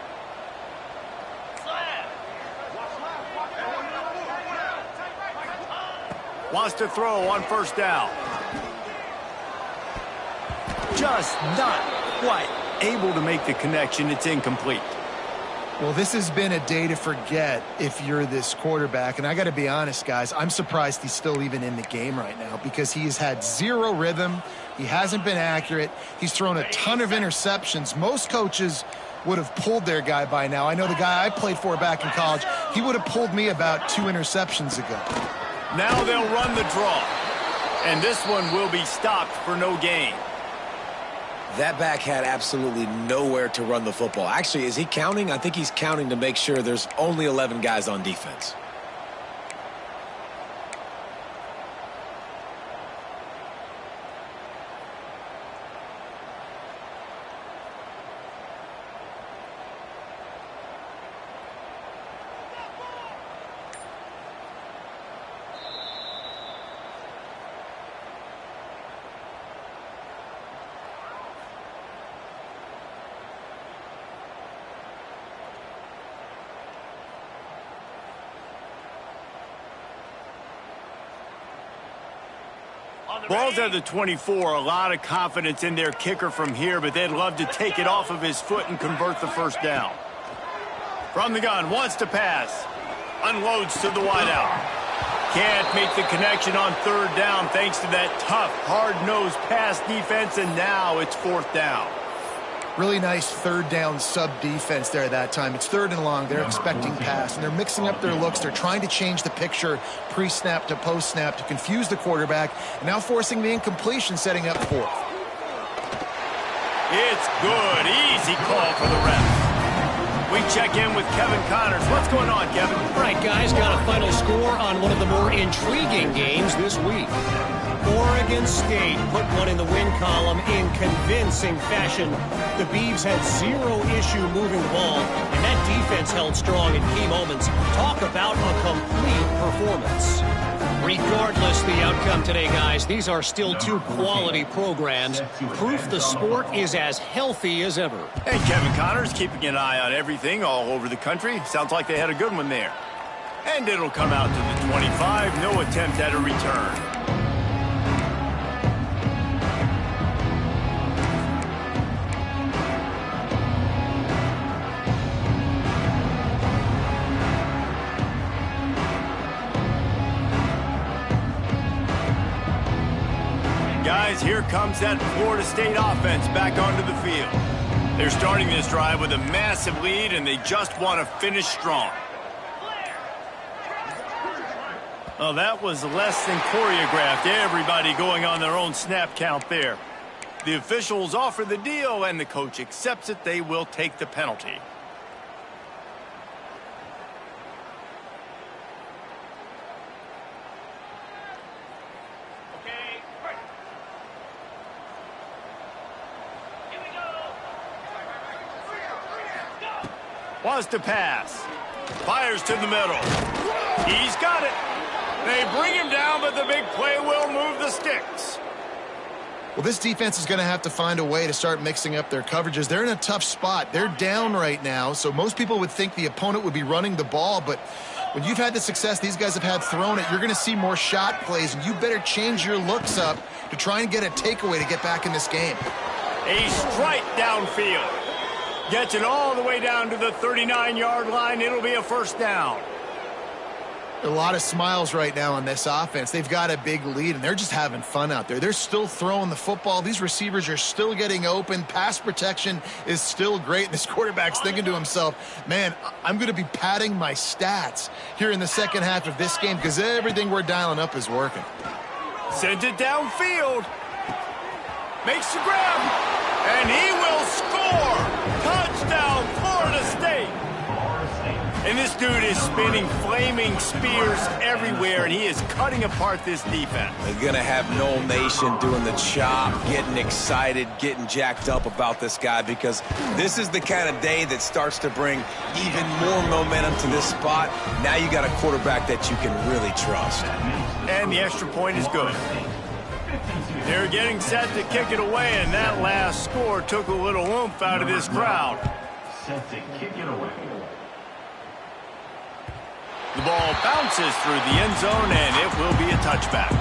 Wants to throw on 1st down. Just not quite able to make the connection. It's incomplete. Well, this has been a day to forget if you're this quarterback. And I got to be honest, guys, I'm surprised he's still even in the game right now because he has had 0 rhythm. He hasn't been accurate. He's thrown a ton of interceptions. Most coaches would have pulled their guy by now. I know the guy I played for back in college, he would have pulled me about 2 interceptions ago. Now they'll run the draw. And this one will be stopped for no gain. That back had absolutely nowhere to run the football. Actually, is he counting? I think he's counting to make sure there's only 11 guys on defense. Ball's at the 24. A lot of confidence in their kicker from here, but they'd love to take it off of his foot and convert the 1st down. From the gun, wants to pass. Unloads to the wideout. Can't make the connection on 3rd down thanks to that tough, hard-nosed pass defense, and now it's 4th down. Really nice 3rd down sub defense there that time. It's 3rd and long. They're expecting pass, and they're mixing up their looks. They're trying to change the picture pre-snap to post-snap to confuse the quarterback, and now forcing the incompletion, setting up 4th. It's good. Easy call for the ref. We check in with Kevin Connors. What's going on, Kevin? All right, guys, got a final score on one of the more intriguing games this week. Oregon State put one in the win column in convincing fashion. The Beavs had 0 issue moving the ball, and that defense held strong in key moments. Talk about a complete performance. Regardless the outcome today, guys, these are still 2 quality programs. Proof the sport is as healthy as ever. Hey, Kevin Connors, keeping an eye on everything all over the country. Sounds like they had a good one there. And it'll come out to the 25. No attempt at a return. Guys, here comes that Florida State offense back onto the field. They're starting this drive with a massive lead, and they just want to finish strong. Oh, that was less than choreographed. Everybody going on their own snap count there. The officials offer the deal, and the coach accepts it. They will take the penalty. Okay, break. Here we go. Go. Wants to pass. Fires to the middle. He's got it. They bring him down, but the big play will move the sticks. Well, this defense is going to have to find a way to start mixing up their coverages. They're in a tough spot. They're down right now, so most people would think the opponent would be running the ball, but when you've had the success these guys have had throwing it, you're going to see more shot plays, and you better change your looks up to try and get a takeaway to get back in this game. A strike downfield. Gets it all the way down to the 39-yard line. It'll be a first down. A lot of smiles right now on this offense. They've got a big lead, and they're just having fun out there. They're still throwing the football. These receivers are still getting open. Pass protection is still great. And this quarterback's thinking to himself, man, I'm going to be padding my stats here in the second half of this game because everything we're dialing up is working. Sends it downfield. Makes the grab. And he will score. Touchdown, Florida State. And this dude is spinning flaming spears everywhere, and he is cutting apart this defense. They're going to have Noel Nation doing the chop, getting excited, getting jacked up about this guy, because this is the kind of day that starts to bring even more momentum to this spot. Now you got a quarterback that you can really trust. And the extra point is good. They're getting set to kick it away, and that last score took a little oomph out of this crowd. Set to kick it away. The ball bounces through the end zone, and it will be a touchback.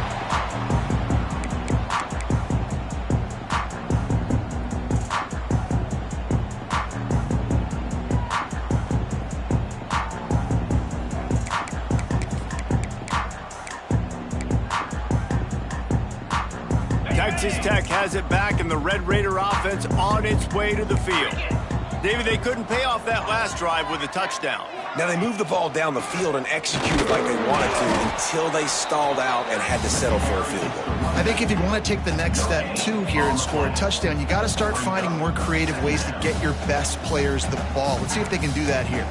Texas Tech has it back, and the Red Raider offense on its way to the field. David, they couldn't pay off that last drive with a touchdown. Now, they moved the ball down the field and executed like they wanted to until they stalled out and had to settle for a field goal. I think if you want to take the next step, too, here and score a touchdown, you got to start finding more creative ways to get your best players the ball. Let's see if they can do that here.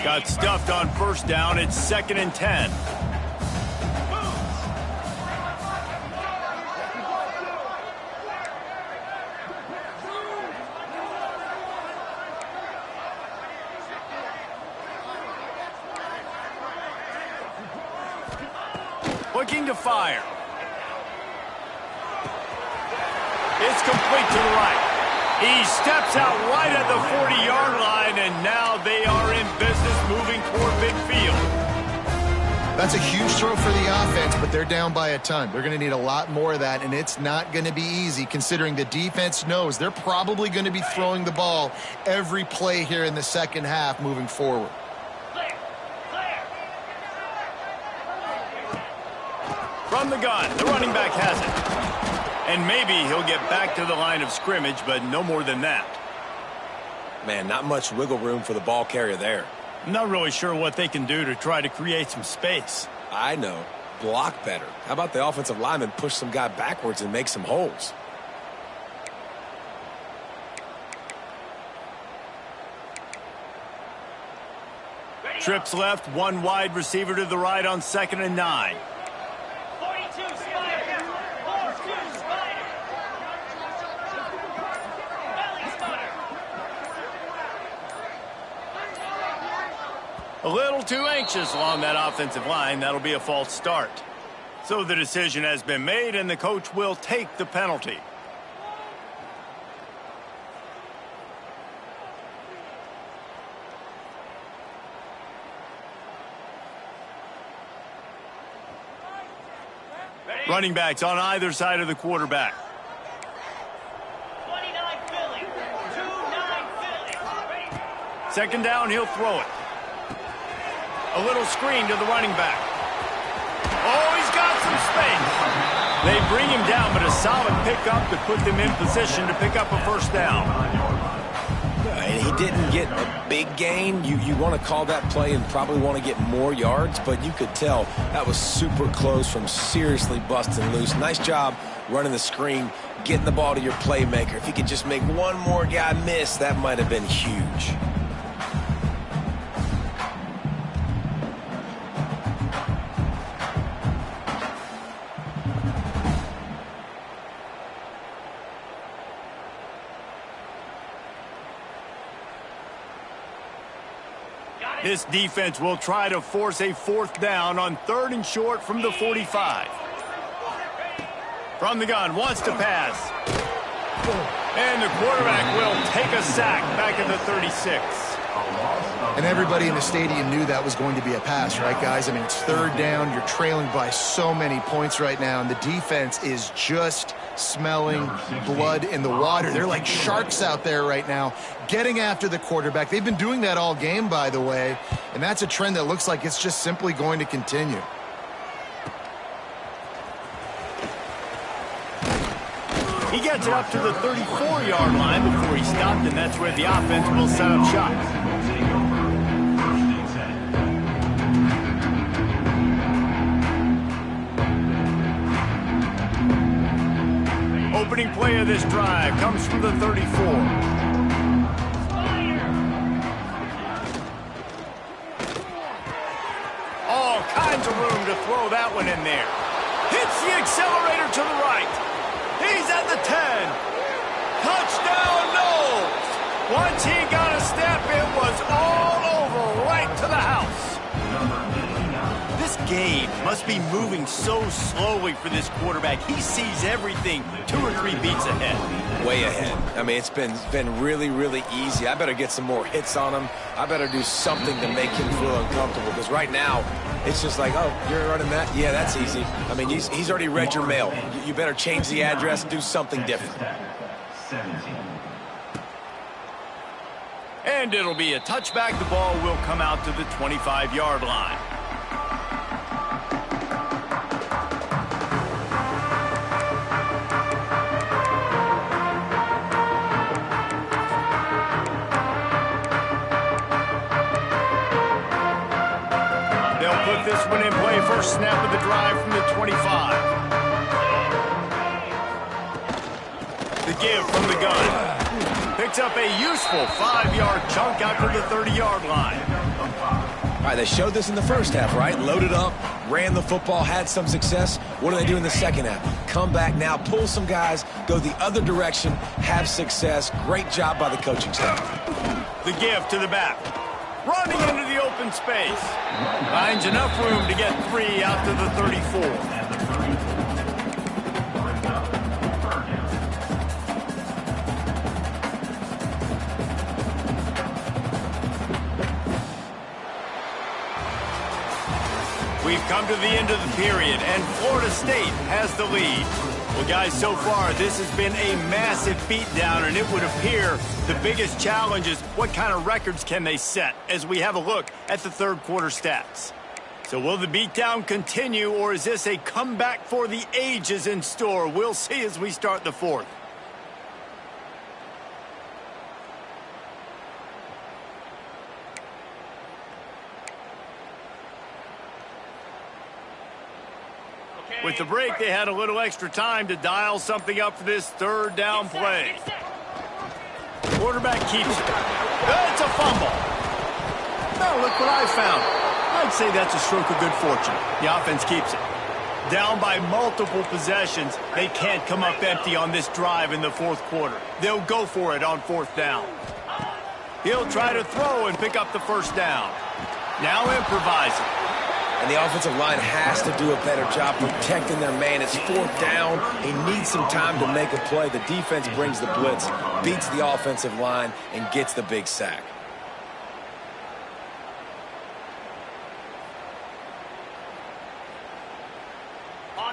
Got stuffed on first down. It's 2nd and 10. Looking to fire. It's complete to the right. He steps out right at the 40-yard line, and now they are in business moving toward midfield. That's a huge throw for the offense, but they're down by a ton. They're going to need a lot more of that, and it's not going to be easy considering the defense knows they're probably going to be throwing the ball every play here in the second half moving forward. From the gun, the running back has it. And maybe he'll get back to the line of scrimmage, but no more than that. Man, not much wiggle room for the ball carrier there. I'm not really sure what they can do to try to create some space. I know. Block better. How about the offensive lineman push some guy backwards and make some holes? Trips left, one wide receiver to the right on 2nd and 9. 42 Spider. 4-2 Spider. Belly spotter. A little too anxious along that offensive line. That'll be a false start. So the decision has been made, and the coach will take the penalty. Running backs on either side of the quarterback. 29 Philly. 2-9 Philly. 2nd down, he'll throw it. A little screen to the running back. Oh, he's got some space. They bring him down, but a solid pick pick up to put them in position to pick up a first down. And he didn't get a big gain. You want to call that play and probably want to get more yards, but you could tell that was super close from seriously busting loose. Nice job running the screen, getting the ball to your playmaker. If he could just make one more guy miss, that might have been huge. This defense will try to force a fourth down on 3rd and short from the 45. From the gun, wants to pass. And the quarterback will take a sack back at the 36. And everybody in the stadium knew that was going to be a pass, right, guys? I mean, it's 3rd down. You're trailing by so many points right now, and the defense is just smelling blood in the water. They're like sharks out there right now, getting after the quarterback. They've been doing that all game, by the way, and that's a trend that looks like it's just simply going to continue. He gets it up to the 34-yard line before he stopped, and that's where the offense will set up shop. Opening play of this drive comes from the 34. All kinds of room to throw that one in there. Hits the accelerator to the right. He's at the 10. Touchdown, Knowles. Once he got a step, it was all over right to the house. This game must be moving so slowly for this quarterback. He sees everything 2 or 3 beats ahead. Way ahead. I mean, it's been really, really easy. I better get some more hits on him. I better do something to make him feel uncomfortable, because right now, it's just like, oh, you're running that? Yeah, that's easy. I mean, he's already read your mail. You better change the address and do something different. 17. And it'll be a touchback. The ball will come out to the 25-yard line. This one in play, first snap of the drive from the 25. The give from the gun. Picks up a useful 5-yard chunk out to the 30-yard line. All right, they showed this in the first half, right? Loaded up, ran the football, had some success. What do they do in the second half? Come back now, pull some guys, go the other direction, have success. Great job by the coaching staff. The give to the back. Running into the open space. Finds enough room to get 3 out to the 34. We've come to the end of the period, and Florida State has the lead. Well, guys, so far, this has been a massive beatdown, and it would appear the biggest challenge is what kind of records can they set as we have a look at the third quarter stats. So will the beatdown continue, or is this a comeback for the ages in store? We'll see as we start the fourth. With the break, they had a little extra time to dial something up for this third down play. Quarterback keeps it. It's a fumble. Oh, look what I found. I'd say that's a stroke of good fortune. The offense keeps it. Down by multiple possessions, they can't come up empty on this drive in the fourth quarter. They'll go for it on 4th down. He'll try to throw and pick up the first down. Now improvising. And the offensive line has to do a better job protecting their man. It's 4th down. He needs some time to make a play. The defense brings the blitz, beats the offensive line, and gets the big sack.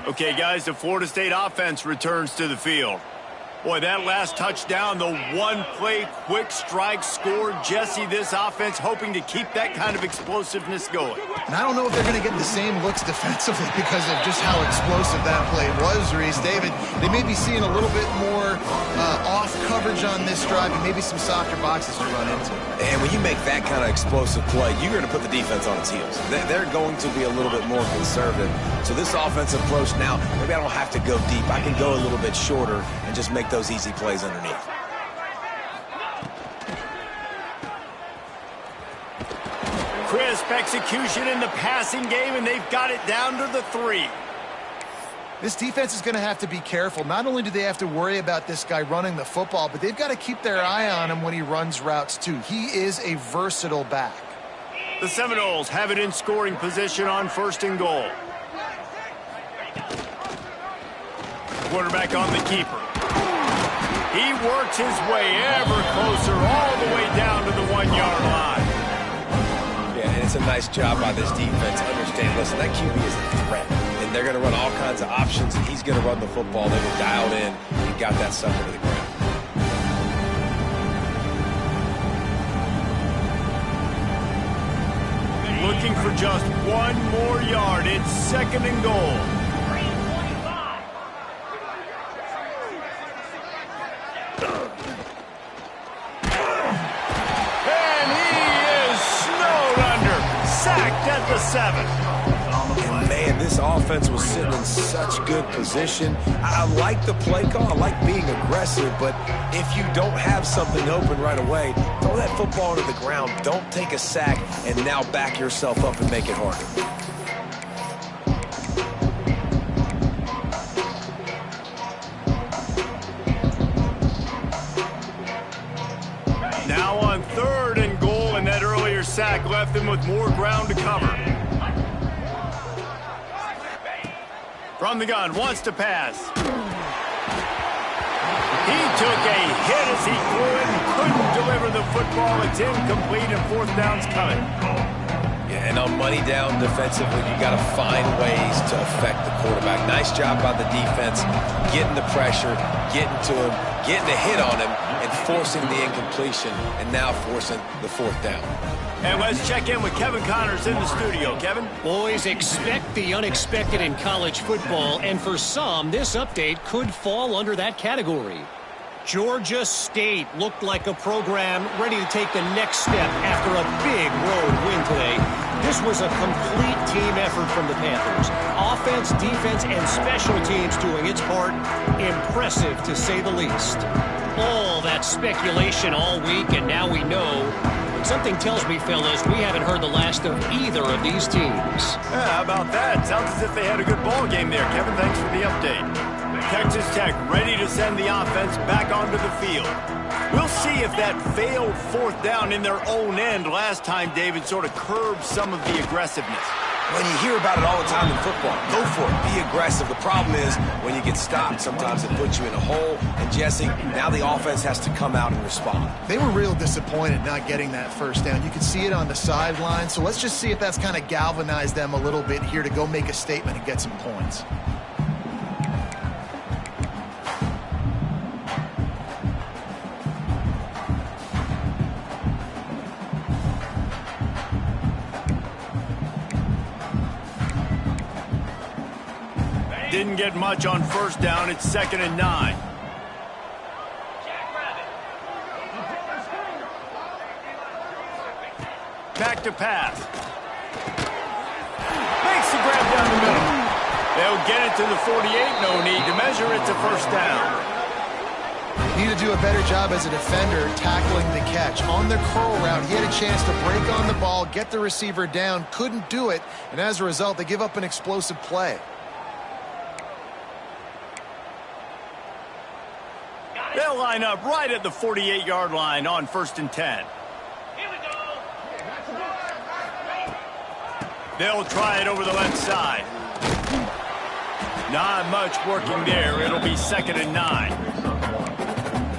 Okay, guys, the Florida State offense returns to the field. Boy, that last touchdown, the one-play quick strike scored. Jesse, this offense hoping to keep that kind of explosiveness going. And I don't know if they're going to get the same looks defensively because of just how explosive that play was, Reese. David, they may be seeing a little bit more off coverage on this drive and maybe some softer boxes to run into. And when you make that kind of explosive play, you're going to put the defense on its heels. They're going to be a little bit more conservative. So this offensive approach now, maybe I don't have to go deep. I can go a little bit shorter and just make those easy plays underneath. Crisp execution in the passing game, and they've got it down to the 3. This defense is going to have to be careful. Not only do they have to worry about this guy running the football, but they've got to keep their eye on him when he runs routes too. He is a versatile back. The Seminoles have it in scoring position on 1st and goal. Quarterback on the keeper. He works his way ever closer all the way down to the 1-yard line. Yeah, and it's a nice job by this defense. Understand, listen, that QB is a threat. And they're going to run all kinds of options, and he's going to run the football. They were dialed in and got that sucker to the ground. Looking for just 1 more yard. It's 2nd and goal. 325. And he is snowed under. Sacked at the 7. And man, this offense was sitting in such good position. I like the play call. I like being aggressive, but if you don't have something open right away, throw that football to the ground. Don't take a sack and now back yourself up and make it harder. Now on 3rd and goal, and that earlier sack left them with more ground to cover. From the gun, wants to pass. He took a hit as he threw it and couldn't deliver the football. It's incomplete and 4th down's coming. Yeah, and on money down defensively, you got to find ways to affect the quarterback. Nice job by the defense, getting the pressure, getting to him, getting a hit on him, and forcing the incompletion, and now forcing the 4th down. And let's check in with Kevin Connors in the studio. Kevin? Boys, expect the unexpected in college football, and for some, this update could fall under that category. Georgia State looked like a program ready to take the next step after a big road win today. This was a complete team effort from the Panthers. Offense, defense, and special teams doing its part. Impressive, to say the least. All that speculation all week, and now we know. But something tells me, fellas, we haven't heard the last of either of these teams. Yeah, how about that? Sounds as if they had a good ball game there. Kevin, thanks for the update. Texas Tech ready to send the offense back onto the field. We'll see if that failed 4th down in their own end last time, David, sort of curbed some of the aggressiveness. When you hear about it all the time in football, go for it. Be aggressive. The problem is when you get stopped, sometimes it puts you in a hole. And, Jesse, now the offense has to come out and respond. They were real disappointed not getting that 1st down. You could see it on the sideline. So let's just see if that's kind of galvanized them a little bit here to go make a statement and get some points. Didn't get much on 1st down. It's 2nd and 9. Back to pass. Makes the grab down the middle. They'll get it to the 48. No need to measure. It's a 1st down. Need to do a better job as a defender tackling the catch. On the curl route, he had a chance to break on the ball, get the receiver down, couldn't do it, and as a result, they give up an explosive play. They'll line up right at the 48-yard line on 1st and 10. Here we go. They'll try it over the left side. Not much working there. It'll be 2nd and 9.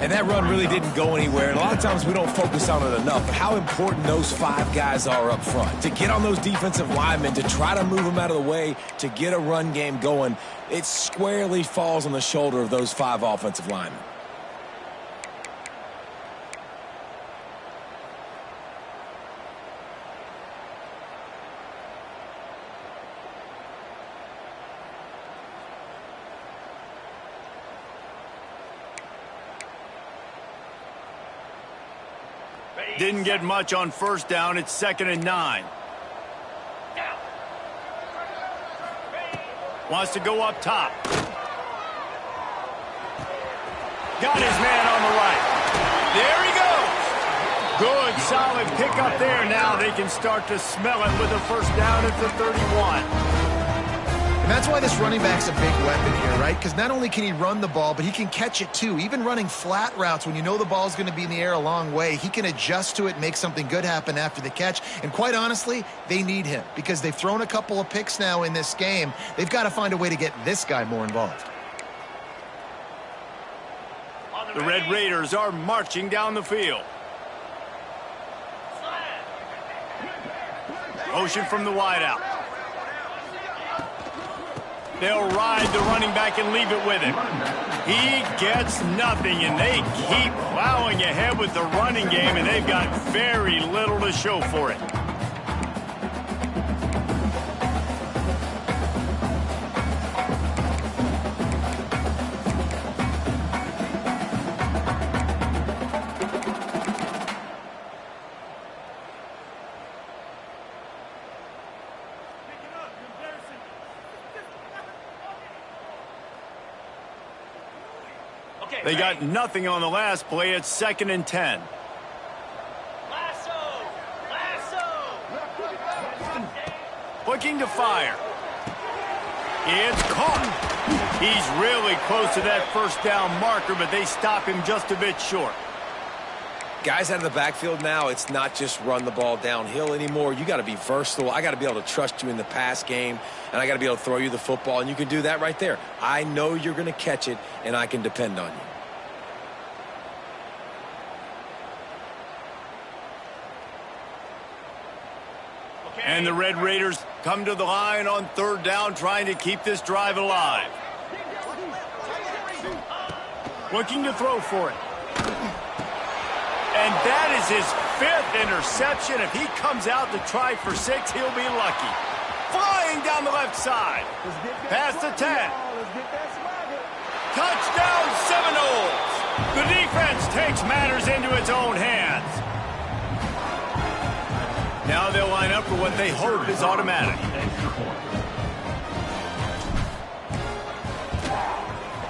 And that run really didn't go anywhere. And a lot of times we don't focus on it enough. But how important those 5 guys are up front. To get on those defensive linemen, to try to move them out of the way, to get a run game going, it squarely falls on the shoulder of those 5 offensive linemen. Didn't get much on first down. It's 2nd and 9. Wants to go up top. Got his man on the right. There he goes. Good, solid pickup there. Now they can start to smell it with a first down at the 31. And that's why this running back's a big weapon here, right? Because not only can he run the ball, but he can catch it too. Even running flat routes when you know the ball's going to be in the air a long way, he can adjust to it, make something good happen after the catch. And quite honestly, they need him because they've thrown a couple of picks now in this game. They've got to find a way to get this guy more involved. The Red Raiders are marching down the field. Motion from the wideout. They'll ride the running back and leave it with him. He gets nothing, and they keep plowing ahead with the running game, and they've got very little to show for it. They got nothing on the last play. It's 2nd and 10. Looking to fire. It's caught. He's really close to that first down marker, but they stop him just a bit short. Guys out of the backfield now, it's not just run the ball downhill anymore. You got to be versatile. I got to be able to trust you in the pass game, and I got to be able to throw you the football, and you can do that right there. I know you're going to catch it, and I can depend on you. And the Red Raiders come to the line on 3rd down, trying to keep this drive alive. Looking to throw for it. And that is his 5th interception. If he comes out to try for 6, he'll be lucky. Flying down the left side. Past the 10. Touchdown Seminoles. The defense takes matters into its own hands. Now they'll line up for what they hope is automatic.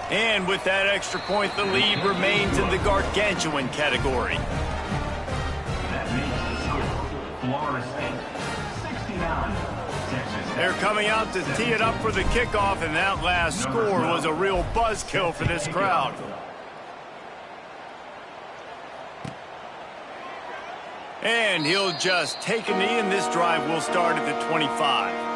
And with that extra point, the lead remains in the gargantuan category. They're coming out to tee it up for the kickoff, and that last score was a real buzzkill for this crowd. And he'll just take a knee, and this drive will start at the 25.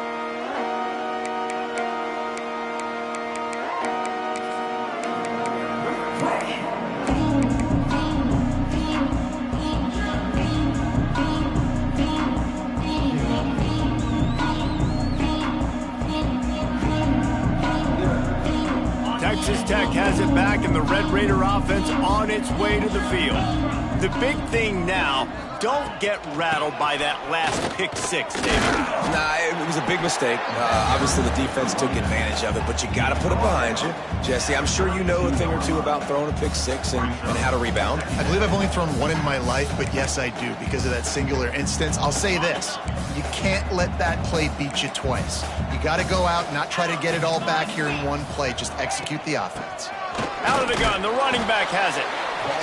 Texas Tech has it back, and the Red Raider offense on its way to the field. The big thing now, don't get rattled by that last pick 6, David. Nah, it was a big mistake. Obviously, the defense took advantage of it, but you got to put it behind you. Jesse, I'm sure you know a thing or two about throwing a pick 6 and how to rebound. I believe I've only thrown one in my life, but yes, I do because of that singular instance. I'll say this. You can't let that play beat you twice. You got to go out and not try to get it all back here in one play. Just execute the offense. Out of the gun, the running back has it.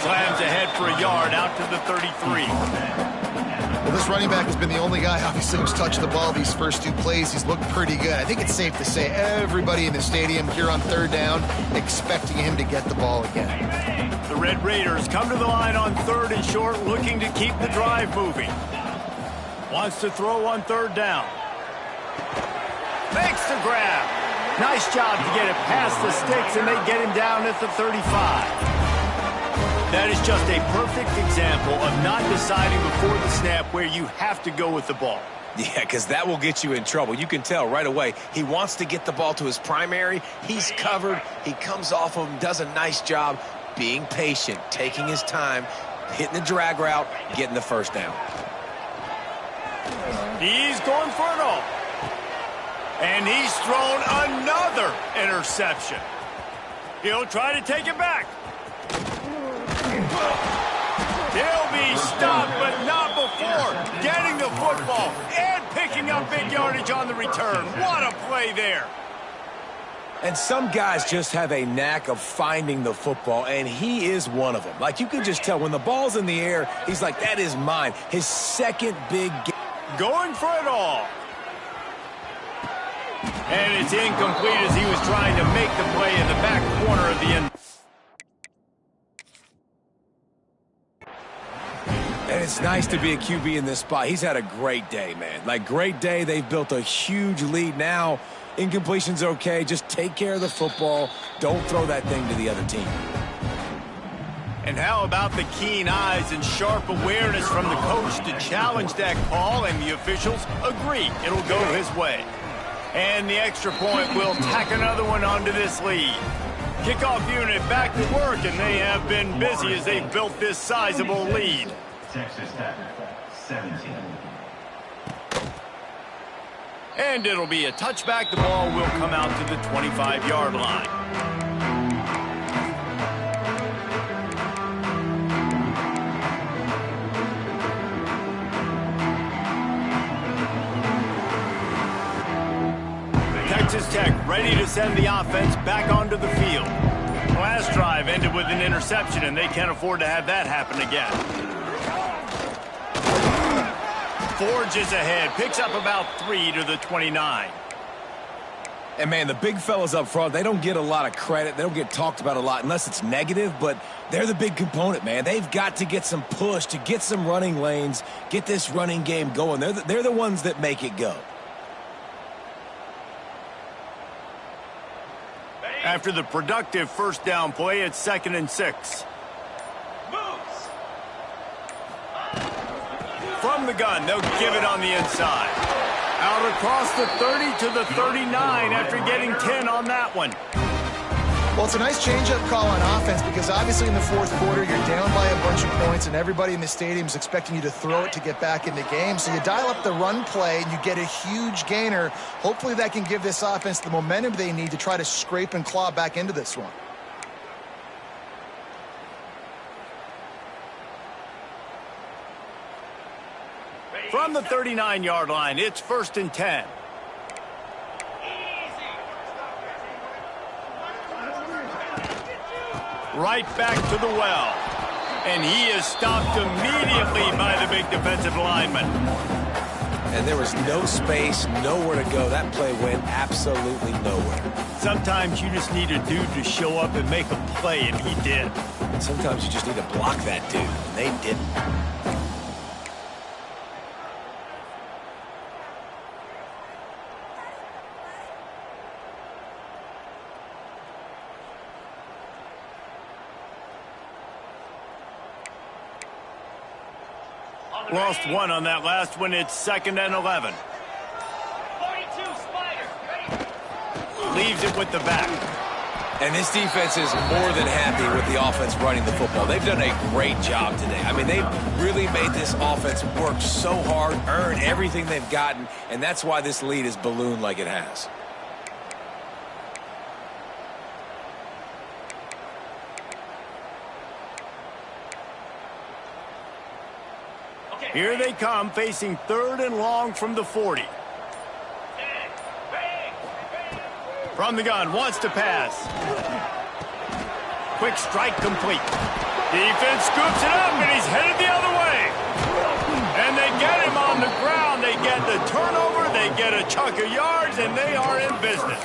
Slams ahead for a yard out to the 33. Well, this running back has been the only guy, obviously, who's touched the ball these first 2 plays. He's looked pretty good. I think it's safe to say everybody in the stadium here on 3rd down expecting him to get the ball again. The Red Raiders come to the line on 3rd and short, looking to keep the drive moving. Wants to throw on 3rd down. Makes the grab. Nice job to get it past the sticks, and they get him down at the 35. That is just a perfect example of not deciding before the snap where you have to go with the ball. Yeah, because that will get you in trouble. You can tell right away he wants to get the ball to his primary. He's covered. He comes off of him, does a nice job being patient, taking his time, hitting the drag route, getting the first down. He's going for it all. And he's thrown another interception. He'll try to take it back. He'll be stopped, but not before getting the football and picking up big yardage on the return. What a play there. And some guys just have a knack of finding the football, and he is one of them. Like, you can just tell when the ball's in the air, he's like, that is mine. His second big game. Going for it all. And it's incomplete as he was trying to make the play in the back corner of the end. And it's nice to be a QB in this spot. He's had a great day, man. Like, great day. They've built a huge lead now. Incompletion's okay. Just take care of the football. Don't throw that thing to the other team. And how about the keen eyes and sharp awareness from the coach to challenge that call, and the officials agree it'll go his way. And the extra point will tack another one onto this lead. Kickoff unit back to work, and they have been busy as they've built this sizable lead. Texas Tech, 17. And it'll be a touchback. The ball will come out to the 25-yard line. Texas Tech ready to send the offense back onto the field. Last drive ended with an interception, and they can't afford to have that happen again. Forges ahead, picks up about 3 to the 29. And, man, the big fellas up front, they don't get a lot of credit. They don't get talked about a lot unless it's negative, but they're the big component, man. They've got to get some push, to get some running lanes, get this running game going. They're the ones that make it go. After the productive first down play, it's 2nd and 6. From the gun, they'll give it on the inside. Out across the 30 to the 39 after getting 10 on that one. Well, it's a nice change-up call on offense because obviously in the fourth quarter, you're down by a bunch of points and everybody in the stadium is expecting you to throw it to get back in the game. So you dial up the run play and you get a huge gainer. Hopefully that can give this offense the momentum they need to try to scrape and claw back into this one. From the 39-yard line, it's 1st and 10. Right back to the well. And he is stopped immediately by the big defensive lineman. And there was no space, nowhere to go. That play went absolutely nowhere. Sometimes you just need a dude to show up and make a play, and he did. And sometimes you just need to block that dude, and they didn't. Lost one on that last one. It's 2nd and 11. 42 Spider. Leaves it with the back. And this defense is more than happy with the offense running the football. They've done a great job today. I mean, they've really made this offense work so hard, earn everything they've gotten, and that's why this lead is ballooned like it has. Here they come, facing 3rd and long from the 40. From the gun, wants to pass. Quick strike complete. Defense scoops it up, and he's headed the other way. And they get him on the ground. They get the turnover, they get a chunk of yards, and they are in business.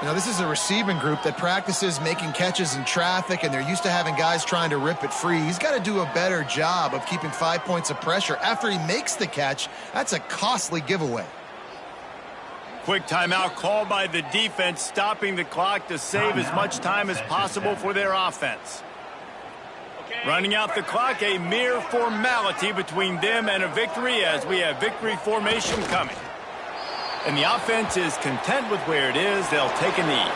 You know, this is a receiving group that practices making catches in traffic, and they're used to having guys trying to rip it free. He's got to do a better job of keeping 5 points of pressure. After he makes the catch, that's a costly giveaway. Quick timeout called by the defense, stopping the clock to save as much time as possible for their offense. Running out the clock, a mere formality between them and a victory as we have victory formation coming. And the offense is content with where it is. They'll take a knee.